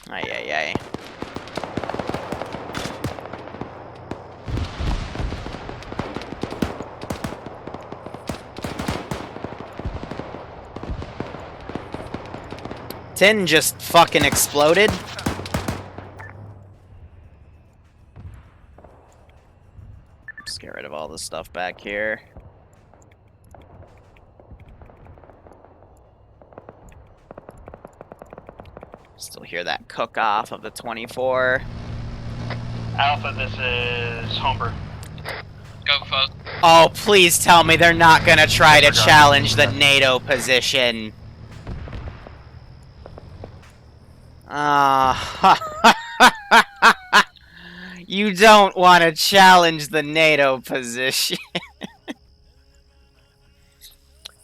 Ay, ay, ay. Tin just fucking exploded. Just get rid of all the stuff back here. Still hear that cook-off of the 24. Alpha, this is Homebrew. Go first. Oh, please tell me they're not gonna try to challenge the NATO position. You don't want to challenge the NATO position.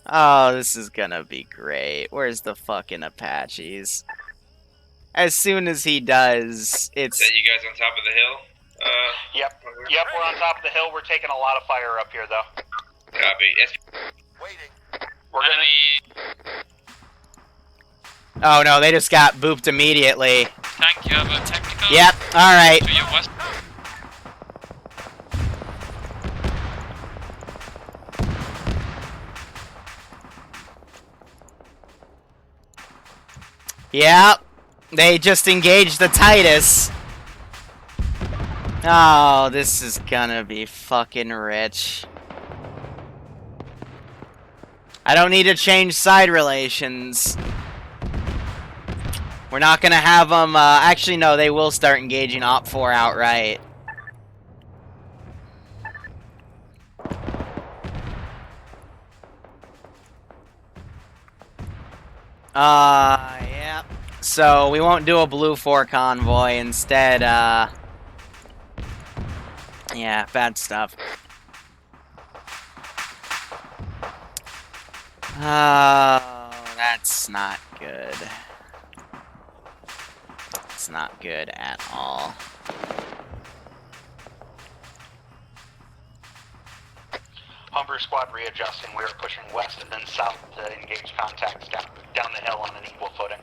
Oh, this is gonna be great. Where's the fucking Apaches? As soon as he does, it's... Is that you guys on top of the hill? Yep, we're on top of the hill. We're taking a lot of fire up here, though. Copy. Waiting. We're gonna... Enemy Oh no, they just got booped immediately. tank, you have a tactical? Yep, alright. To your west. Yep. They just engaged the Titus. Oh, this is gonna be fucking rich. I don't need to change side relations. We're not gonna have them, actually no, they will start engaging Op 4 outright. Yep. So, we won't do a Blue 4 convoy, instead, yeah, bad stuff. Oh, that's not good. It's not good at all. Humber squad readjusting. We're pushing west and then south to engage contacts down the hill on an equal footing.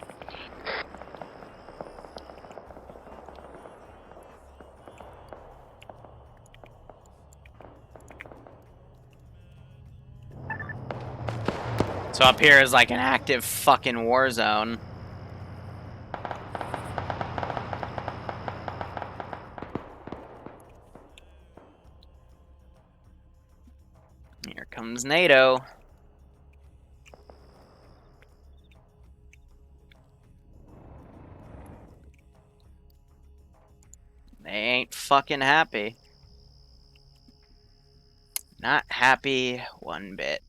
So up here is like an active fucking war zone. Here comes NATO. They ain't fucking happy. Not happy one bit.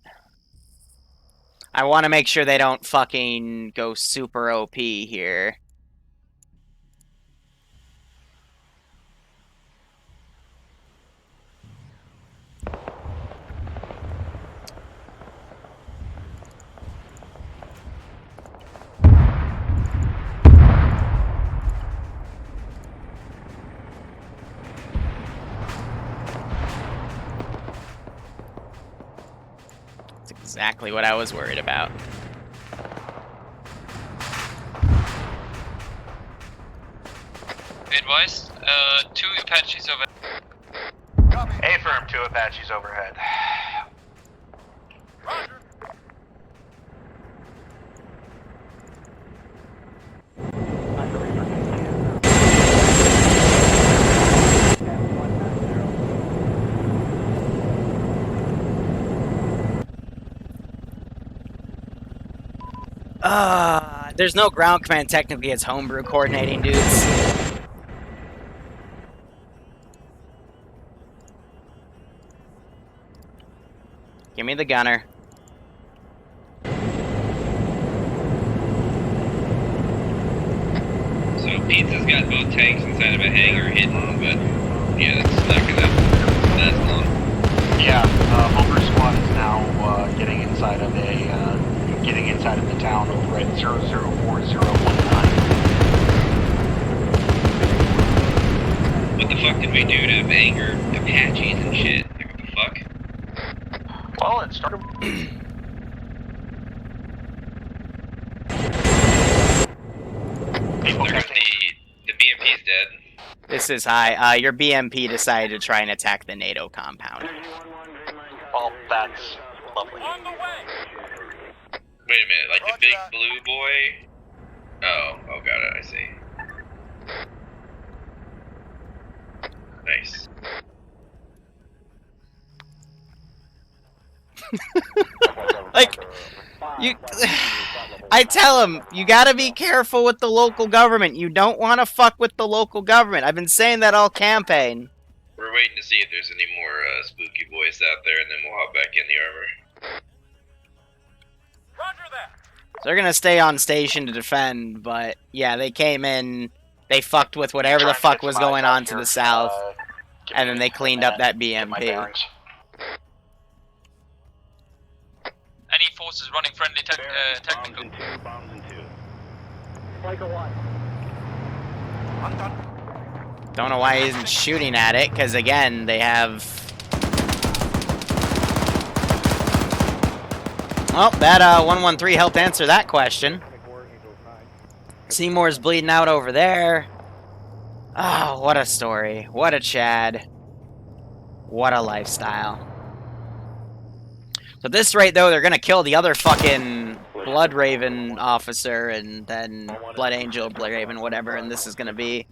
I want to make sure they don't fucking go super OP here. That's exactly what I was worried about. Be advised, 2 Apaches over. A-firm, 2 Apaches overhead. Roger. There's no ground command, technically it's homebrew coordinating, dudes. Give me the gunner. So Pizza's got both tanks inside of a hangar hidden, but yeah, that's not gonna last long. Yeah, Humber squad is now getting inside of the town over at 004019. What the fuck did we do to anger Apaches and shit? Like, what the fuck? Well, it started. People The BMP's dead. This is high. Your BMP decided to try and attack the NATO compound. Well, that's lovely. On the way. Wait a minute, like the Roger big that. blue boy? Oh, got it, I see. Nice. Like, you... I tell him, you gotta be careful with the local government. You don't want to fuck with the local government. I've been saying that all campaign. We're waiting to see if there's any more spooky boys out there, and then we'll hop back in the armor. Roger that. So they're gonna stay on station to defend, but yeah, they came in, they fucked with whatever the fuck was going on to the south, and then they cleaned up that BMP. Any forces running friendly technical? I'm done. Don't know why he isn't shooting at it, because again, they have... Well, that 113 helped answer that question. Seymour's bleeding out over there. Oh, what a story. What a Chad. What a lifestyle. So at this rate, though, they're gonna kill the other fucking Blood Raven officer, and then Blood Angel, Blood Raven, whatever, and this is gonna be...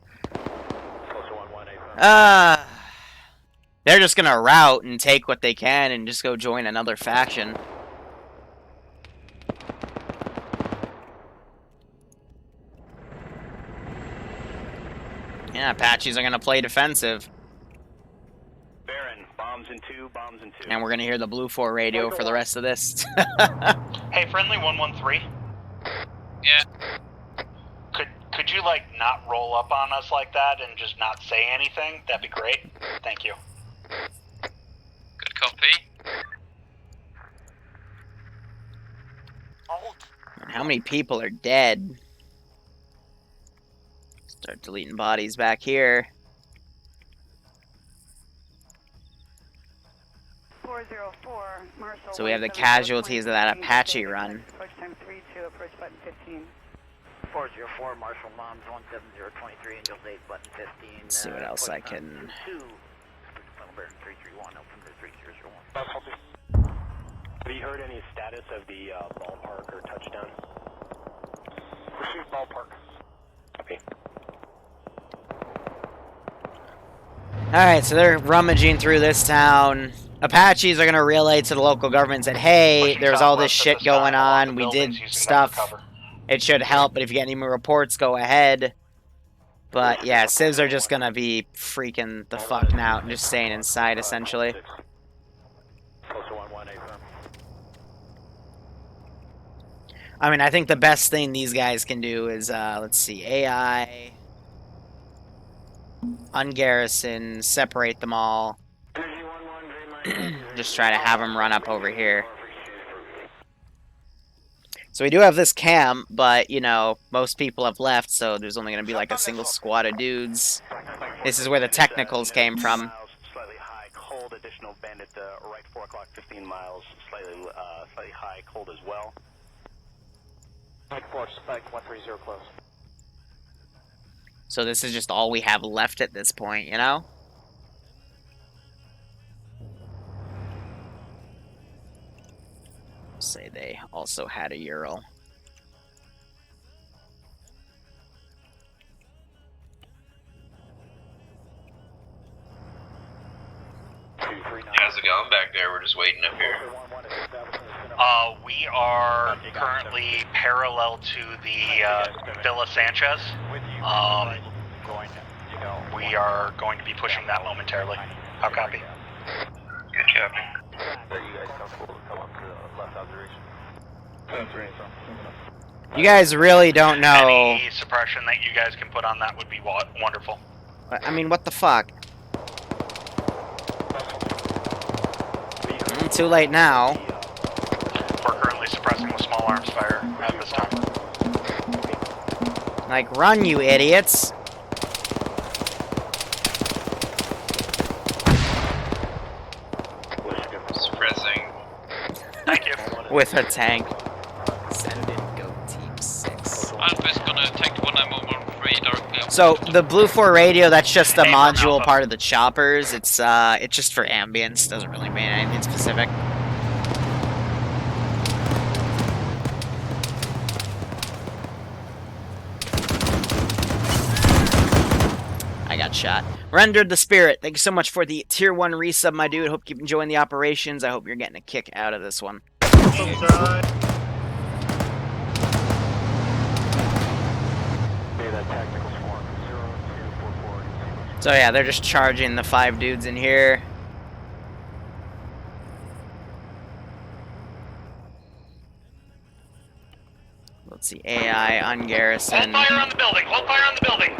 they're just gonna rout and take what they can and just go join another faction. Yeah, Apaches are gonna play defensive. Baron, bombs in two, bombs in two. And we're gonna hear the Blue 4 radio for the rest of this. Hey, friendly 113. Yeah. Could you like not roll up on us like that and just not say anything? That'd be great. Thank you. Good copy. How many people are dead? Start deleting bodies back here. 404, Marshall. So we have the casualties of that Apache run. Approach time 32, approach button 15. 404, Marshall Moms, 17023, Angels 8, button 15. Let's see what else I can... 2, Baron 331, open to 3001. Have you heard any status of the ballpark or touchdown? Received ballpark. Okay. Alright, so they're rummaging through this town. Apaches are gonna relay to the local government and say, hey, there's all this shit going on, we did stuff, it should help, but if you get any more reports, go ahead. But yeah, civs are just gonna be freaking the fuck out and just staying inside, essentially. I mean, I think the best thing these guys can do is, let's see, AI, ungarrison, separate them all. Just try to have them run up over here. So we do have this camp, but, you know, most people have left, so there's only going to be like a single squad of dudes. This is where the technicals came from. Slightly high, cold, additional bandit, right 4 o'clock, 15 miles, slightly high, cold as well. Spike 4, Spike 130 close. So this is just all we have left at this point, you know? Say they also had a Ural. How's it going back there? We're just waiting up here. We are currently parallel to the Villa Sanchez. We are going to be pushing that momentarily. How copy? Good copy. You guys really don't know. Any suppression that you guys can put on that would be wonderful. I mean, what the fuck? Too late now. We're currently suppressing with small arms fire at this time. Like, run, you idiots. Suppressing. Thank you. With a tank. Send in go team 6. Alpha's gonna take the 1913 directly up. So the Blue 4 radio, that's just a module part of the choppers. It's just for ambience. Doesn't really mean anything specific. I got shot. Rendered the Spirit. Thank you so much for the tier 1 resub, my dude. Hope you keep enjoying the operations. I hope you're getting a kick out of this one. So yeah, they're just charging the 5 dudes in here. Let's see, AI, ungarrison. Hold fire on the building! Hold fire on the building!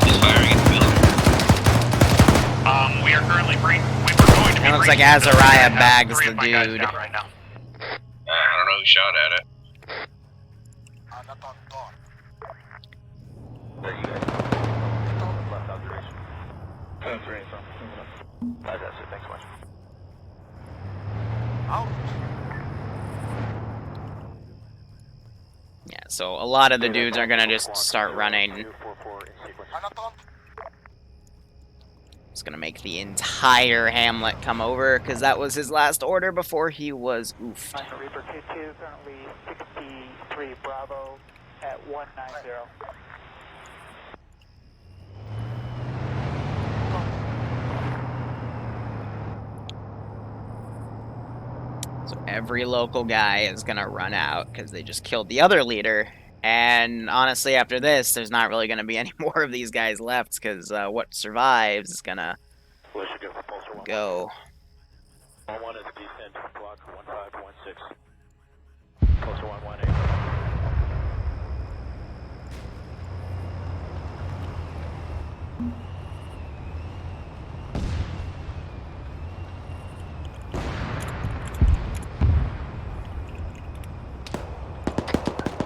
He's firing at the building. We are currently we were going to be It looks like breaching Azariah the- bags three the of my guys dude. down right now. I don't know who shot at it. There you guys. Left observation. That's right, so. That's it, thanks so much. Out. Yeah, so a lot of the dudes are gonna just start running. It's gonna make the entire hamlet come over, because that was his last order before he was oofed. Reaper 2-2, currently 63 Bravo at 190. So every local guy is gonna run out, because they just killed the other leader. And honestly, after this, there's not really gonna be any more of these guys left, because what survives is gonna go. 1 is descent, block 1516. Closer 118.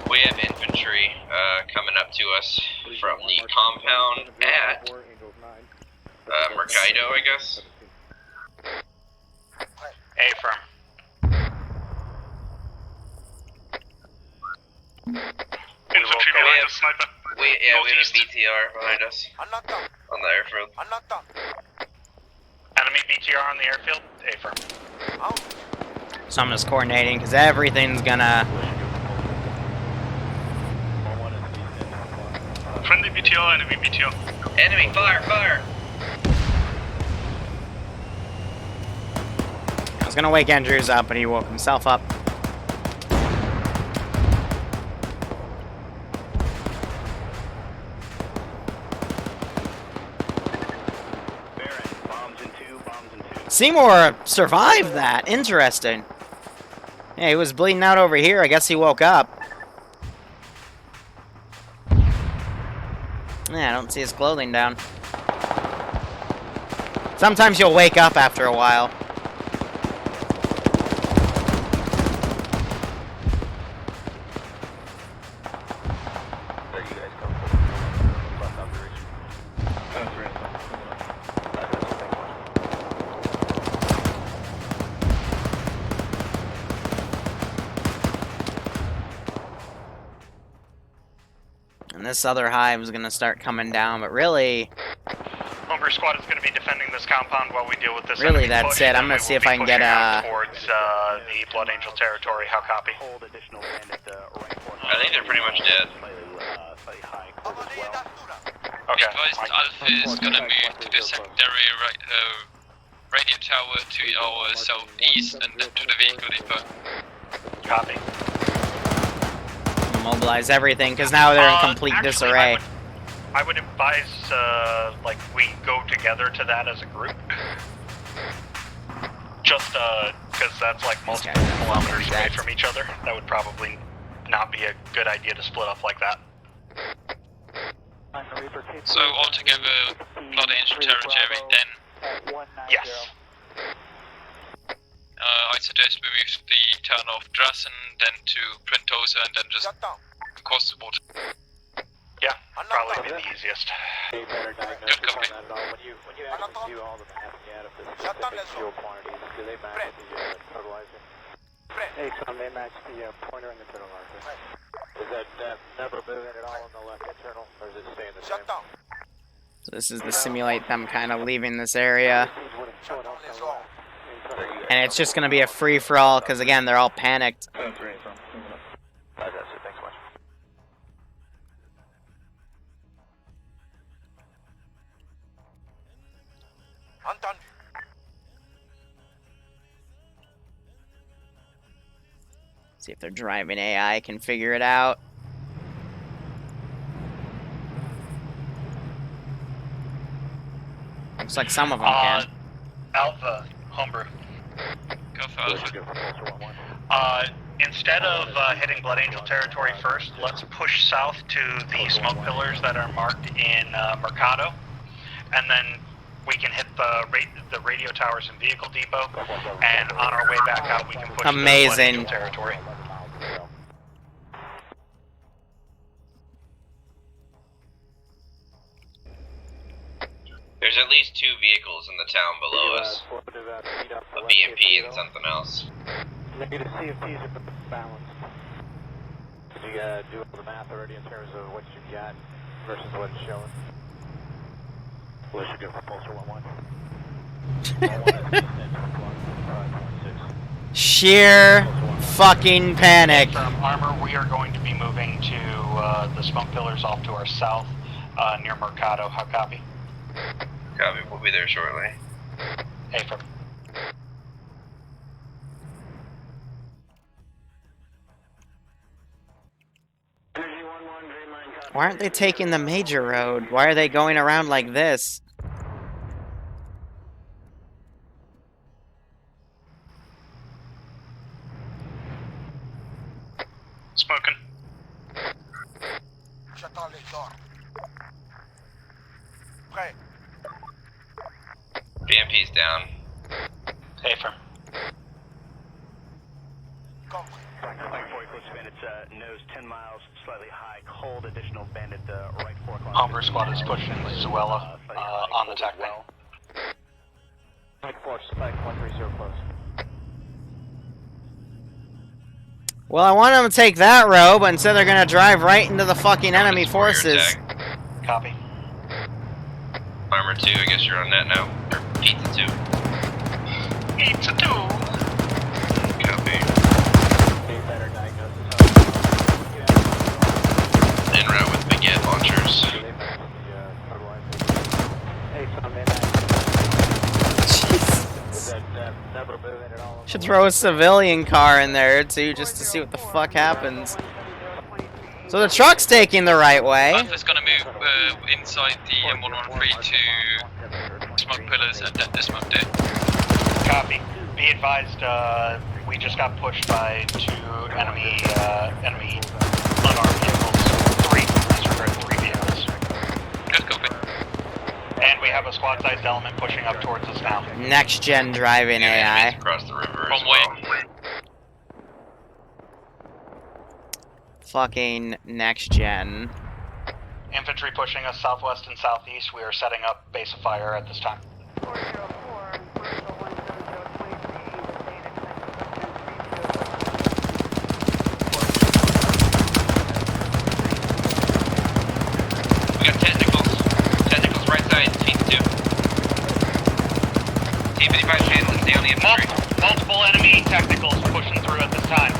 We have infantry coming up to us from the compound at Mercado, I guess. A-firm. Infantry behind us, sniper. We have a BTR behind us on the airfield. Enemy BTR on the airfield. A-firm. So I'm just coordinating, because everything's gonna... Friendly BTR, enemy BTR. Enemy, fire, fire! I was gonna wake Andrews up, but he woke himself up. Seymour survived that. Interesting. Yeah, he was bleeding out over here. I guess he woke up. Yeah, I don't see his clothing down. Sometimes you'll wake up after a while. There you guys come. Left observation. That's right. That's it, thanks so much. And this other hive is gonna start coming down, but really... Homebrew squad is going to be defending this compound while we deal with this. Really, that's it. I'm gonna see if I can get towards the Blood Angel territory. How copy? I think they're pretty much dead. Okay. Advised Alpha is gonna move to the secondary radio tower to our southeast and then to the vehicle depot. Copy. mobilize everything, because now they're in complete actually, disarray. I would advise, like, we go together to that as a group. Just, because that's, like, multiple kilometers away from each other. That would probably not be a good idea to split up like that. So, altogether, Blood Angel territory, then? Yes. I suggest we move the town of Drassen, then to Printosa, and then just across the border. Yeah, probably be the easiest. Good company. When you actually do all the mapping out of the specific fuel quantities, do they match the totalizer? Hey, son, they match the pointer and the totalizer. Is that never moving at all on the left internal, or is it staying the same? So this is to simulate them kind of leaving this area. And it's just going to be a free-for-all, because again, they're all panicked. That's it, thanks so much. I'm done. See if their driving AI can figure it out. Looks like some of them can. Alpha, Homebrew. Go for Alpha. Instead of hitting Blood Angel territory first, let's push south to the smoke pillars that are marked in Mercado, and then we can hit the radio towers and vehicle depot, and on our way back out we can push to the Blood Angel territory. two vehicles in the town below us. A BMP and something else. Negative CFTs are balanced. Did you do all the math already in terms of what you've got versus what it's showing? What should go for Pulsar 1-1? Sheer fucking panic. From Armor, we are going to be moving to the smoke pillars off to our south near Mercado. How copy? Copy, we'll be there shortly. Affirm. Why aren't they taking the major road? Why are they going around like this? Smoking. J'attends les ordres. Prêt. BMP's down. Affirm. Compris. Flight 40 close to bandits, nose 10 miles, slightly high, cold, additional bandit, right 4 o'clock. Hombre squad is pushing Zuela on the tack well. Flight 4, spike 130 close. Well, I want them to take that road, but instead they're gonna drive right into the fucking enemy forces. Copy. Armor 2, I guess you're on that now. Or Pizza 2. Pizza 2! Copy. Better diagnosis. En route with baguette launchers. Hey, some man. Should throw a civilian car in there too, just to see what the fuck happens. So the truck's taking the right way. Alpha's gonna move inside the M113 to smoke pillars and the smoke day. Copy. Be advised, we just got pushed by two enemy unarmed vehicles. Three vehicles. Good copy. And we have a squad-sized element pushing up towards us now. Next gen driving AI. Across the river as From well. Fucking next gen. Infantry pushing us southwest and southeast. We are setting up base of fire at this time. 404, Bristol 17023, the data We got technicals. Technicals right side, Team 2. Team 55 channel, stay on the infantry. Multiple enemy technicals pushing through at this time.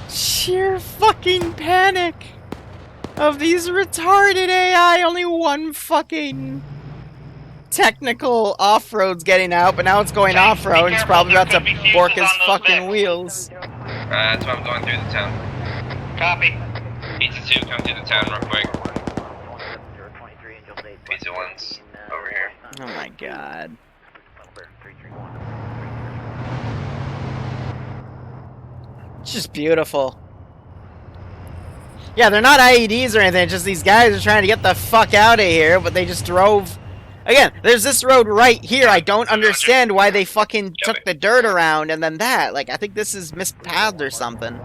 Sheer fucking panic of these retarded AI. Only one fucking technical off-road's getting out, but now it's going off-road and it's probably about to bork his fucking wheels. That's why I'm going through the town. Copy. Pizza 2, come through the town real quick. Pizza 1's over here. Oh my god. It's just beautiful. Yeah, they're not IEDs or anything, it's just these guys are trying to get the fuck out of here, but they just drove... Again, there's this road right here, I don't understand why they fucking took the dirt around and then that. Like, I think this is mispathed or something.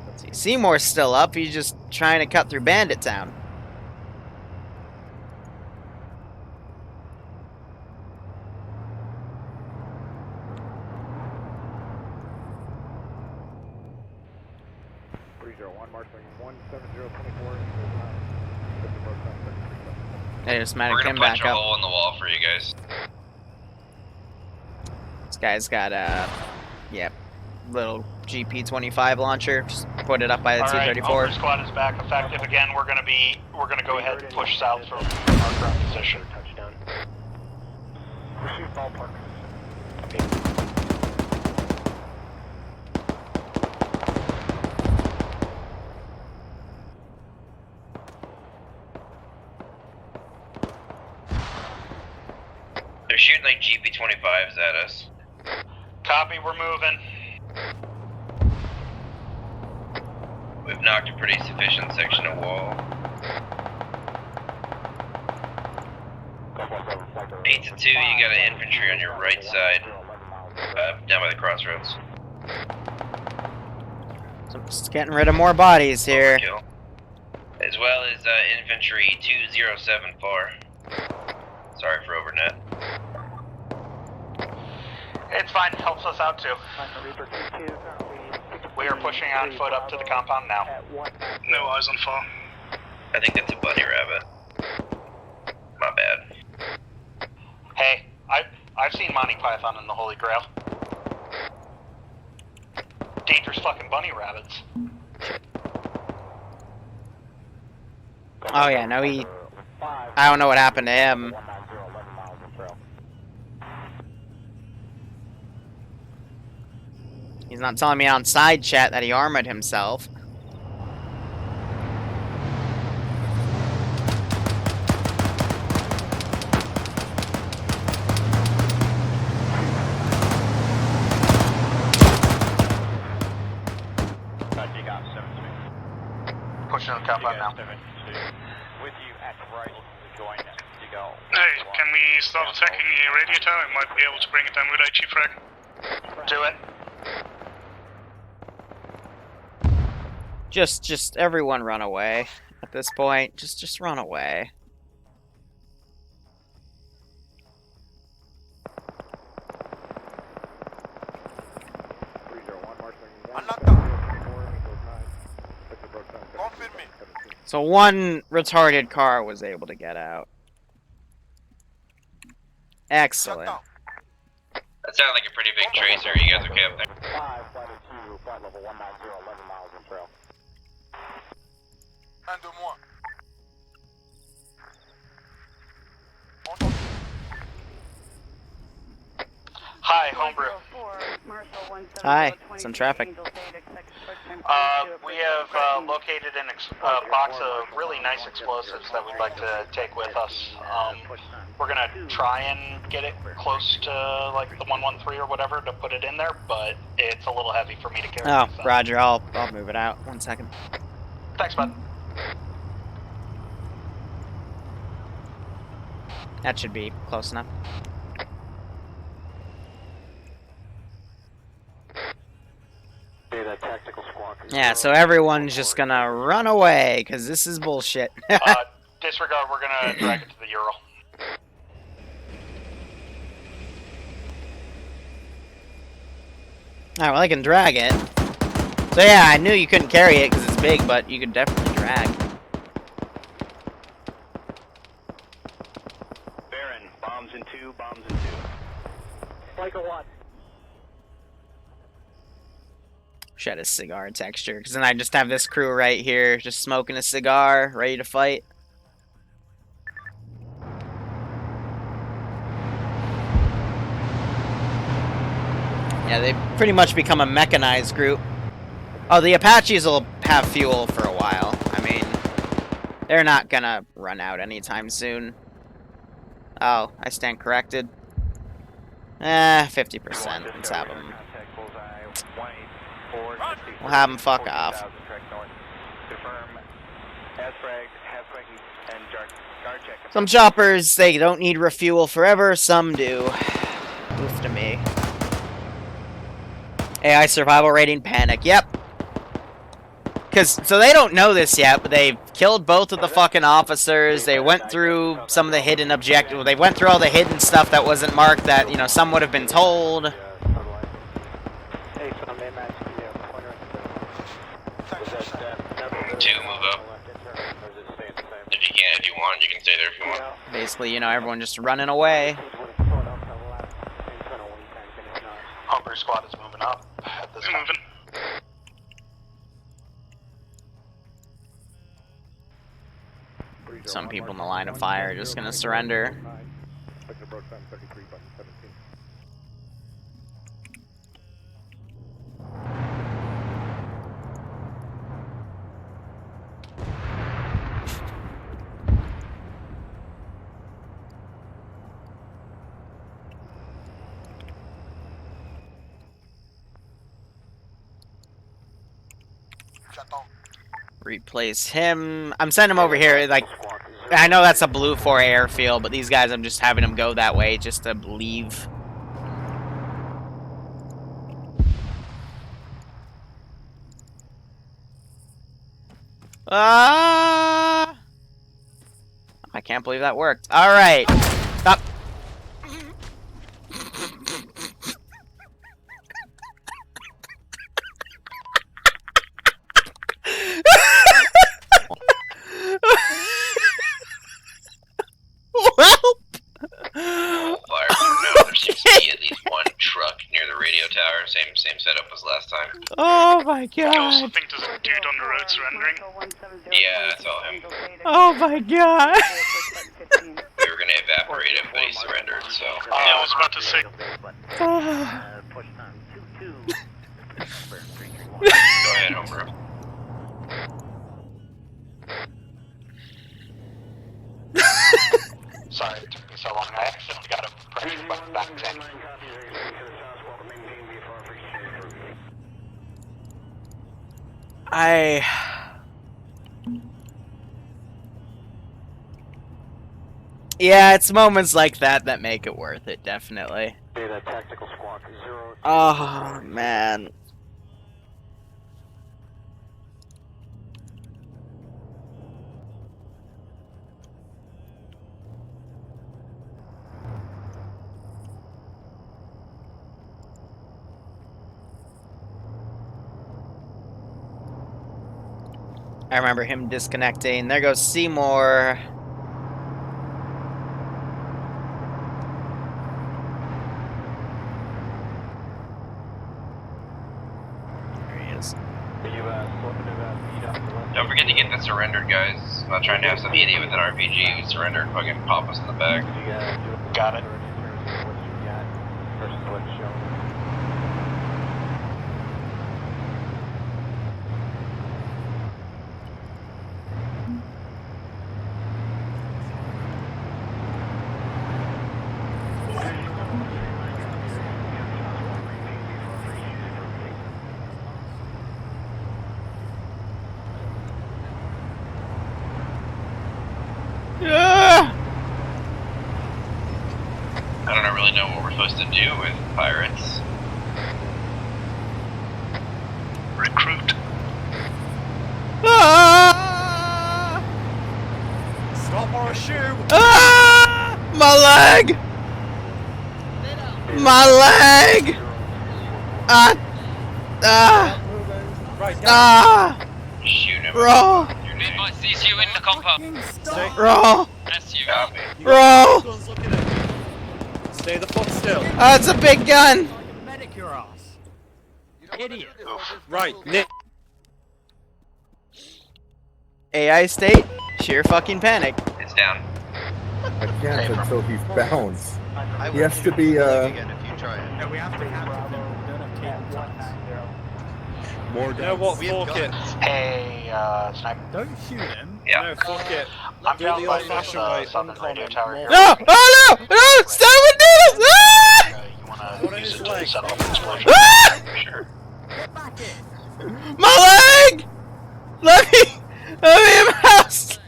Let's see, Seymour's still up, he's just trying to cut through Bandit Town. I just We're managed gonna him punch back a up. hole in the wall for you guys. This guy's got a, yep, little GP-25 launcher. Just put it up by the Alright, T-34. Hombre squad is back effective again. We're gonna go ahead and push south from our current position. Touchdown. Shoot ballpark. They're shooting like GP-25s at us. Copy, we're moving. We We've knocked a pretty sufficient section of wall. Pizza 2, you got an infantry on your right side, down by the crossroads. So I'm just getting rid of more bodies here. Overkill. As well as infantry 207 Sorry for overnet. It's fine, helps us out too. We are pushing on foot up to the compound now. No eyes on far. I think that's a bunny rabbit. My bad. Hey, I've seen Monty Python and the Holy Grail. Dangerous fucking bunny rabbits. Oh yeah, no, I don't know what happened to him. He's not telling me on side chat that he armored himself. Pushing the compound now. With you at right, join Digal. Hey, can we start attacking the radio tower? We might be able to bring it down with HE frag. Do it. Just everyone run away at this point. Just run away. I'm knocked out. Confirm me. So one retarded car was able to get out. Excellent. Knocked That sounded like a pretty big tracer. You guys okay up there? 5, flight 2, flight level 190, 11 miles in trail. out. Un de moins. Hi, homebrew. Hi, some traffic. We have located a box of really nice explosives that we'd like to take with us. We're gonna try and get it close to like the 113 or whatever to put it in there, but it's a little heavy for me to carry. Oh, myself. Roger, I'll move it out. 1 second. Thanks, bud. That should be close enough. Yeah, so everyone's just gonna run away, because this is bullshit. Disregard, we're gonna drag it to the Ural. Alright, well, I can drag it. So yeah, I knew you couldn't carry it because it's big, but you could definitely drag. Baron, bombs in 2, bombs in 2. Like a what? Shed a cigar texture, because then I just have this crew right here, just smoking a cigar, ready to fight. Yeah, they've pretty much become a mechanized group. Oh, the Apaches will have fuel for a while. I mean, they're not gonna run out anytime soon. Oh, I stand corrected. 50%. Let's have them. We'll have them fuck off. Some choppers, they don't need refuel forever, some do. Oof to me. AI survival rating panic, yep. So they don't know this yet, but they've killed both of the fucking officers. They went through some of the hidden objectives. They went through all the hidden stuff that wasn't marked that, you know, some would have been told. 2, move up. If you can, if you want, you can stay there if you want. Basically, you know, everyone just running away. Homebrew squad is moving up at this time. Some people in the line of fire are just gonna surrender. J'attends. Replace him. I'm sending him over here. Like, I know that's a Blue 4 airfield, but these guys, I'm just having them go that way just to leave. I can't believe that worked. All right. Stop. Well. Fire. No, there seems to be at least one truck near the radio tower. Same setup as last time. Oh my I also god. think there's a dude on the road surrendering. Yeah, I saw him. Oh my god. We were gonna evaporate him, but he surrendered. So. Yeah, I was about to say. Push time 22. Go ahead, Homebrew. Sorry it took me so long. I accidentally got a pressure button back then. Yeah, it's moments like that that make it worth it, definitely. Data tactical squawk 0. Oh, man. I remember him disconnecting. There goes Seymour. There he is. Don't forget to get the surrendered guys. I'm not trying to have some idiot with an RPG who surrendered fucking pop us in the back. Got it. I don't really know what we're supposed to do with pirates. Recruit. Stop or shoot! My leg! My leg! Shoot him. Roll! Advise CSU in the compound. Roll! SU. Copy. Roll! Stay the fuck still. It's a big gun! Medic your ass. Idiot. Right, Nick. AI state, sheer fucking panic. It's down. I can't until he's bounced. He has to be, No, we have to have them. We don't have cable more You know what? Fuck it. Hey, Sniper. Don't shoot him. Yeah. No, fuck it. I'm Do down the by old-fashioned this, way. southern radio tower here. No! Oh no! No! Stop with this! You wanna What use is it his leg? to set off an explosion? Sure. Get back in. My leg! Let me in my house!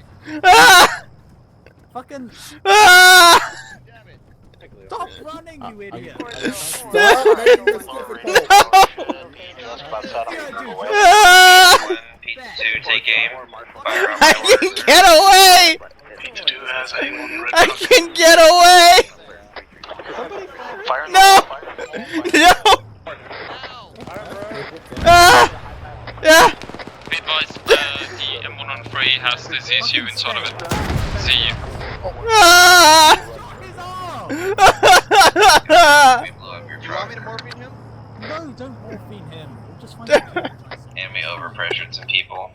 Fucking stop running, you idiot. Just about set off and move away. Pizza 2, take aim. Fire on I my can orders. get away! Pizza 2 has a one red I button. can get away! Fire in the No! hole, fire in the hole. No! Be advised, the M113 has the CSU inside of it. See you. We blew up your truck. No, don't morphine him. We'll just find And we overpressured some people.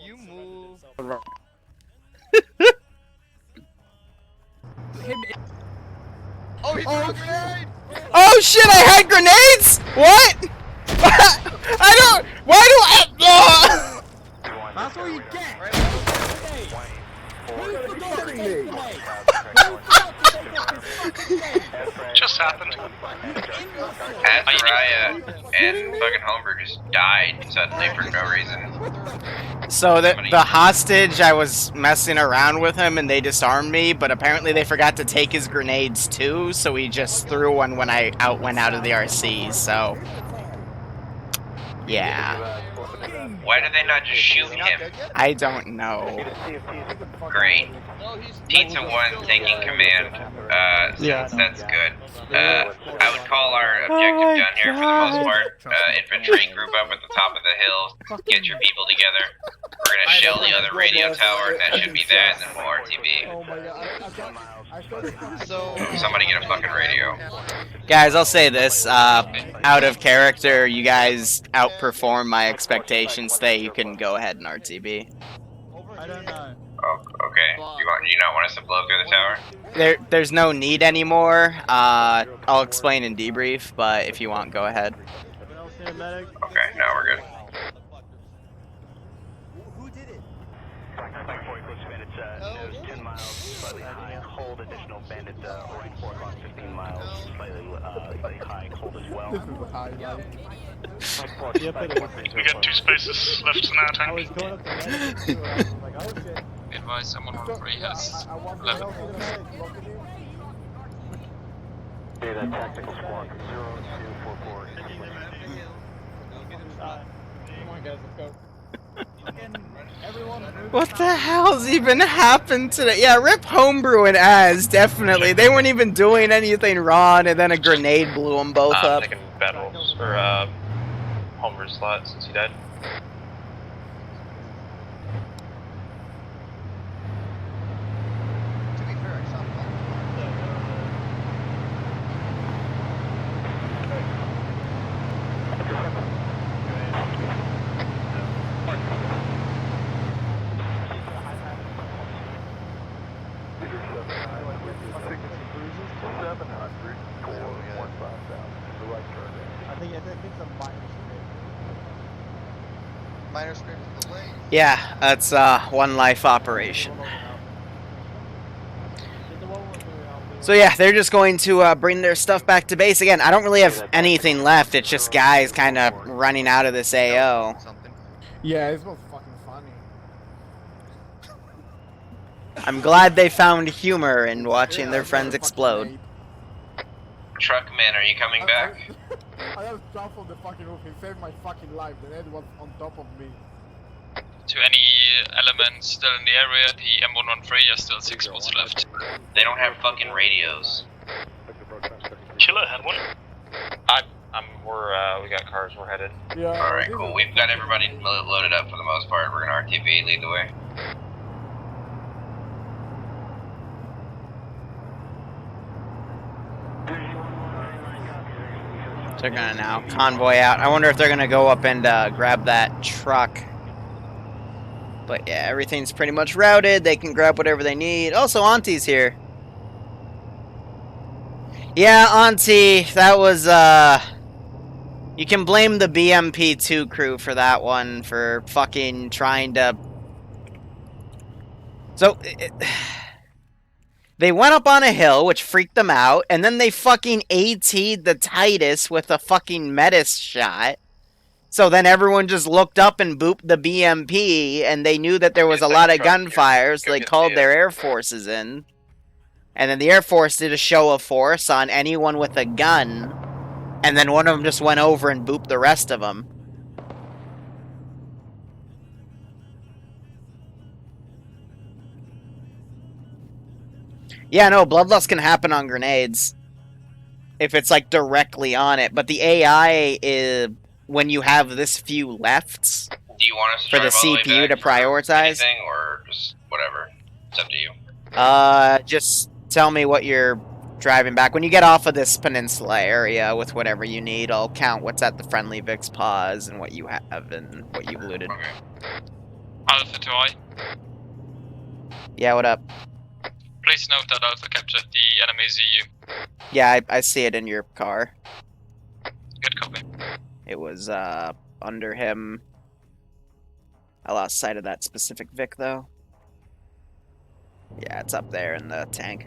You move. him. Oh, he threw a grenade! Oh shit, I had grenades? What? I don't. Why do I. That's all you get. What are you kidding me? Just just happened? Azariah and fucking Homer just died suddenly for no reason. So the hostage, I was messing around with him and they disarmed me, but apparently they forgot to take his grenades too, so he just threw one when I went out of the RC, so... Yeah. Why did they not just shoot him? I don't know. Great. Pizza 1 taking command. That's good. I would call our objective down here for the most part. Infantry, group up at the top of the hill. Get your people together. We're gonna shell the other radio tower, and that should be that, and then we'll RTB. Somebody get a fucking radio. Guys, I'll say this, out of character, you guys outperform my expectations today. You can go ahead and RTB. I don't know. Oh, okay. Do you not want us to blow through the tower? There's no need anymore. I'll explain in debrief, but if you want, go ahead. Okay, no, we're good. Who did it? Back 40 close bandits, nose 10 miles, slightly high, hold additional bandit, right 4 o'clock, 15 miles, slightly high, hold as well. This is a high life. We got 2 spaces left in our tank. Advise someone on 3 has left. Data tactical squawk 0244. Come on, guys, let's go. What the hell's even happened today? Yeah, rip Homebrew and Az, definitely. They weren't even doing anything wrong, and then a grenade blew them both up. Taking battles for Homer's slot since he died. Yeah, that's one life operation. So yeah, they're just going to bring their stuff back to base again. I don't really have anything left. It's just guys kind of running out of this AO. Yeah, this was fucking funny. I'm glad they found humor in watching their friends explode. Truckman, are you coming back? I just dropped from the fucking roof. He saved my fucking life. The head was on top of me. To any elements still in the area, the M113 are still 6 spots left. They don't have fucking radios. Killer had one. We got cars, we're headed. Yeah. Alright, cool. We've got everybody loaded up for the most part. We're gonna RTB, lead the way. They're gonna now convoy out. I wonder if they're gonna go up and grab that truck. But yeah, everything's pretty much routed. They can grab whatever they need. Also, Auntie's here. Yeah, Auntie, that was, you can blame the BMP2 crew for that one, for fucking trying to... So, they went up on a hill, which freaked them out, and then they fucking AT'd the Titus with a fucking Metis shot. So then everyone just looked up and booped the BMP, and they knew that there was a lot of gunfire, so they called their air forces in. And then the Air Force did a show of force on anyone with a gun, and then one of them just went over and booped the rest of them. Yeah, no, bloodlust can happen on grenades. If it's, like, directly on it. But the AI is... when you have this few lefts Do you want us to for the CPU to prioritize, anything, or just whatever? It's up to you. just tell me what you're driving back. When you get off of this peninsula area with whatever you need, I'll count what's at the friendly Vic's pause and what you have and what you've looted. Okay. Alpha to I. Yeah, what up? Please note that Alpha captured the enemy ZU. Yeah, I see it in your car. Good copy. It was, under him. I lost sight of that specific Vic, though. Yeah, it's up there in the tank.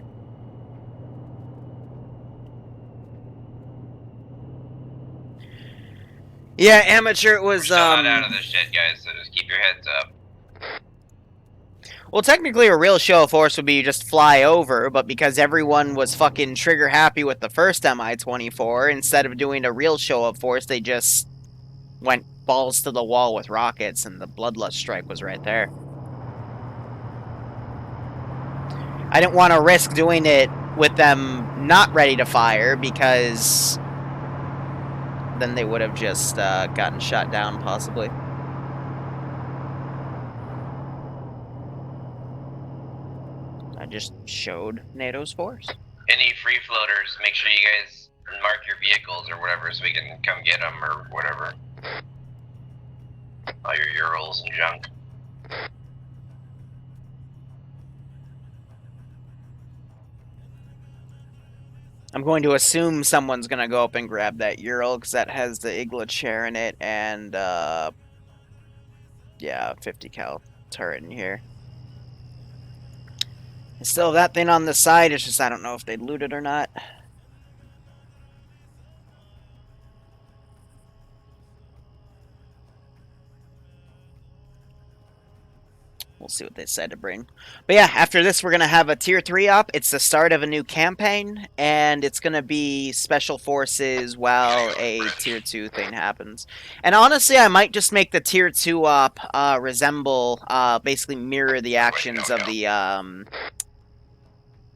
Yeah, amateur was We're still not out of this shit, guys. So just keep your heads up. Well, technically, a real show of force would be you just fly over, but because everyone was fucking trigger happy with the first Mi-24, instead of doing a real show of force, they just went balls to the wall with rockets, and the bloodlust strike was right there. I didn't want to risk doing it with them not ready to fire, because then they would have just gotten shot down, possibly. I just showed NATO's force. Any free floaters, make sure you guys mark your vehicles or whatever so we can come get them or whatever. All your Urals and junk. I'm going to assume someone's going to go up and grab that Ural, because that has the Igla chair in it, and, yeah, 50 cal turret in here. Still, that thing on the side, it's just I don't know if they loot it or not. We'll see what they decide to bring. But yeah, after this, we're going to have a Tier 3 up. It's the start of a new campaign, and it's going to be Special Forces while a Tier 2 thing happens. And honestly, I might just make the Tier 2 up resemble, basically mirror the actions of the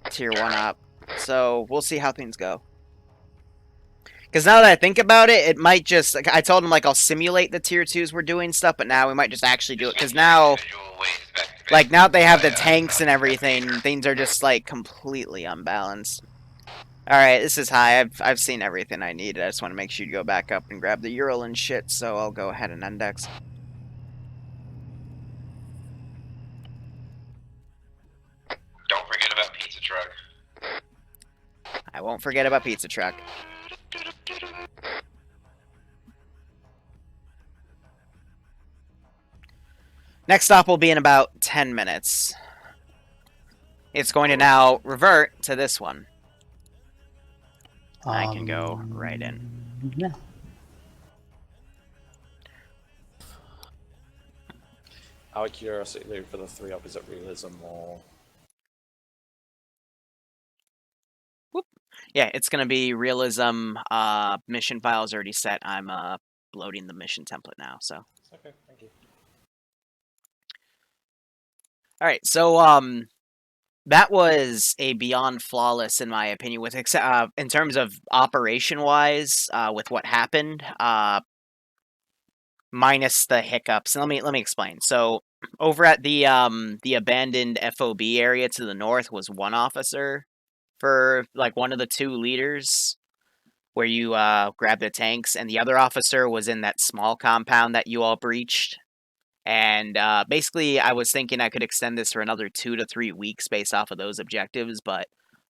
Tier 1 up. So, we'll see how things go. Because now that I think about it, it might just... Like, I told him, like, I'll simulate the Tier 2s we're doing stuff, but now we might just actually do it. Because now... Like, now that they have the tanks and everything, things are just, like, completely unbalanced. Alright, this is high. I've seen everything I needed. I just want to make sure you go back up and grab the Ural and shit, so I'll go ahead and index. Don't forget about Pizza Truck. I won't forget about Pizza Truck. Next stop will be in about 10 minutes. It's going to now revert to this one. I can go right in. Yeah. Out of curiosity, Lou, for the 3 up, is it realism or... Whoop. Yeah, it's going to be realism. Mission file's already set. I'm loading the mission template now, so. Okay, thank you. Alright, so, that was a beyond flawless, in my opinion, with in terms of operation-wise, with what happened, minus the hiccups. And let me explain. So, over at the abandoned FOB area to the north was one officer for, like, one of the 2 leaders, where you grab the tanks, and the other officer was in that small compound that you all breached. And basically, I was thinking I could extend this for another 2 to 3 weeks based off of those objectives, but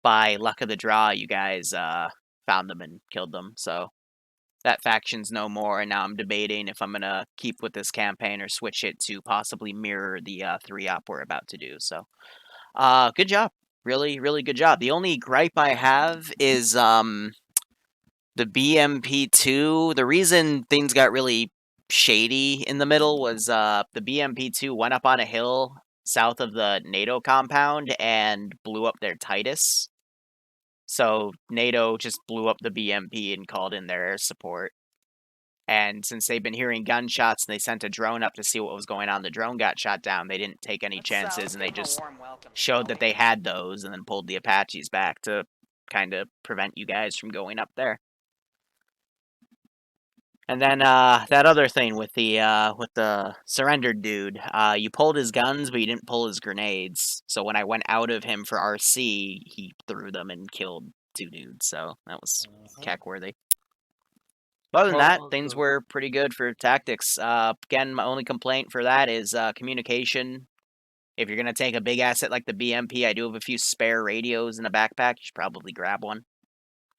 by luck of the draw, you guys found them and killed them. So that faction's no more, and now I'm debating if I'm going to keep with this campaign or switch it to possibly mirror the 3-op we're about to do. So good job. Really, really good job. The only gripe I have is the BMP2. The reason things got really shady in the middle was the BMP2 went up on a hill south of the NATO compound and blew up their Titus. So NATO just blew up the BMP and called in their air support. And since they've been hearing gunshots and they sent a drone up to see what was going on, the drone got shot down. They didn't take any chances, and they just showed that they had those and then pulled the Apaches back to kind of prevent you guys from going up there. And then that other thing with the surrendered dude, you pulled his guns, but you didn't pull his grenades. So when I went out of him for RC, he threw them and killed 2 dudes. So that was cack-worthy. Other than that, things were pretty good for tactics. Again, my only complaint for that is communication. If you're going to take a big asset like the BMP, I do have a few spare radios in the backpack. You should probably grab one.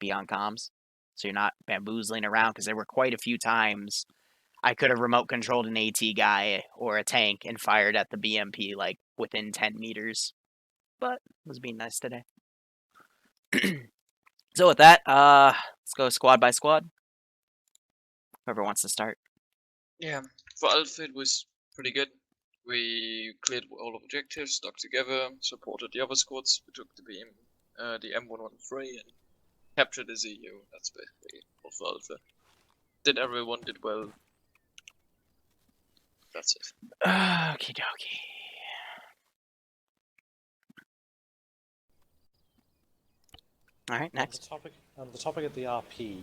Be on comms. So you're not bamboozling around, because there were quite a few times I could have remote controlled an AT guy or a tank and fired at the BMP like within 10 meters. But it was being nice today. So with that, let's go squad by squad. Whoever wants to start. Yeah, for Alpha it was pretty good. We cleared all objectives, stuck together, supported the other squads. We took the M113 and captured the ZU. That's basically all for Alpha. Everyone did well. That's it. Okie dokie. All right, next. On the topic of the RP,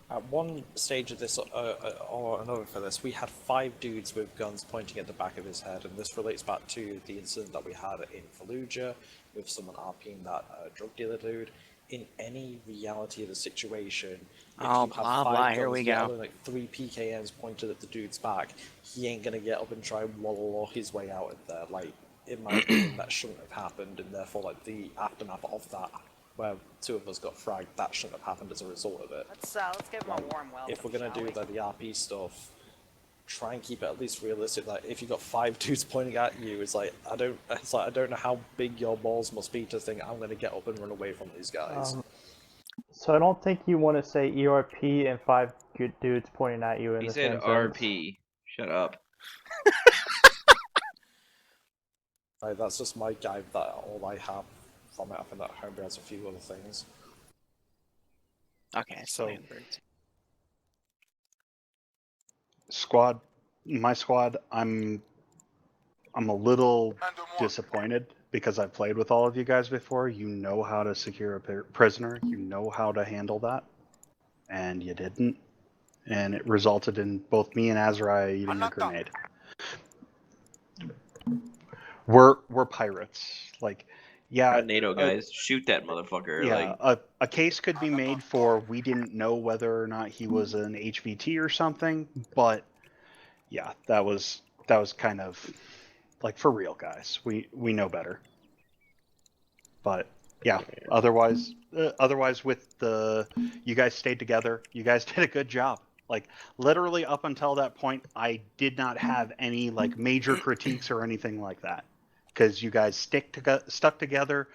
at one stage of this or another for this, we had 5 dudes with guns pointing at the back of his head, and this relates back to the incident that we had in Fallujah with someone RPing that drug dealer dude. In any reality of the situation, if you have 5 here we go. like 3 PKMs pointed at the dude's back, he ain't gonna get up and try and waddle his way out of there. Like, in my opinion, that shouldn't have happened, and therefore, like, the aftermath of that, where 2 of us got fragged, that shouldn't have happened as a result of it. Let's give him a warm welcome. If we're gonna do the RP stuff, try and keep it at least realistic. Like, if you got 5 dudes pointing at you, it's like I don't know how big your balls must be to think I'm gonna get up and run away from these guys. So I don't think you want to say ERP and 5 good dudes pointing at you in the same sentence. He said RP. Shut up. Like, that's just my guide. That all I have from it. I think that Homebrew has a few other things. Okay, so squad, my squad, I'm a little disappointed because I've played with all of you guys before. You know how to secure a prisoner. You know how to handle that, and you didn't, and it resulted in both me and Azariah eating a grenade. We're pirates, like. Yeah, NATO guys, shoot that motherfucker. Yeah, like... a case could be made for we didn't know whether or not he was an HVT or something, but yeah, that was kind of like, for real, guys. We know better. But yeah, otherwise with you guys stayed together. You guys did a good job. Like, literally up until that point, I did not have any like major critiques or anything like that. Because you guys stuck together.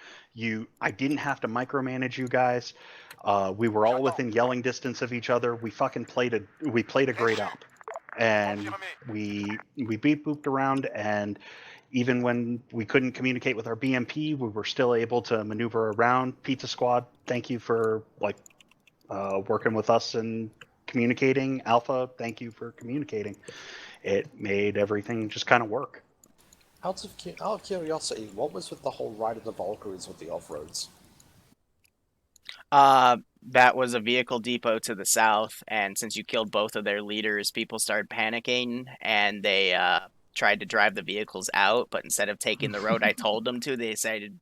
I didn't have to micromanage you guys. We were all within yelling distance of each other. We fucking played a great op, and we beep booped around. And even when we couldn't communicate with our BMP, we were still able to maneuver around. Pizza Squad, thank you for working with us and communicating. Alpha, thank you for communicating. It made everything just kind of work. Out of curiosity, what was with the whole Ride of the Valkyries with the off-roads? That was a vehicle depot to the south, and since you killed both of their leaders, people started panicking, and they tried to drive the vehicles out, but instead of taking the road I told them to, they decided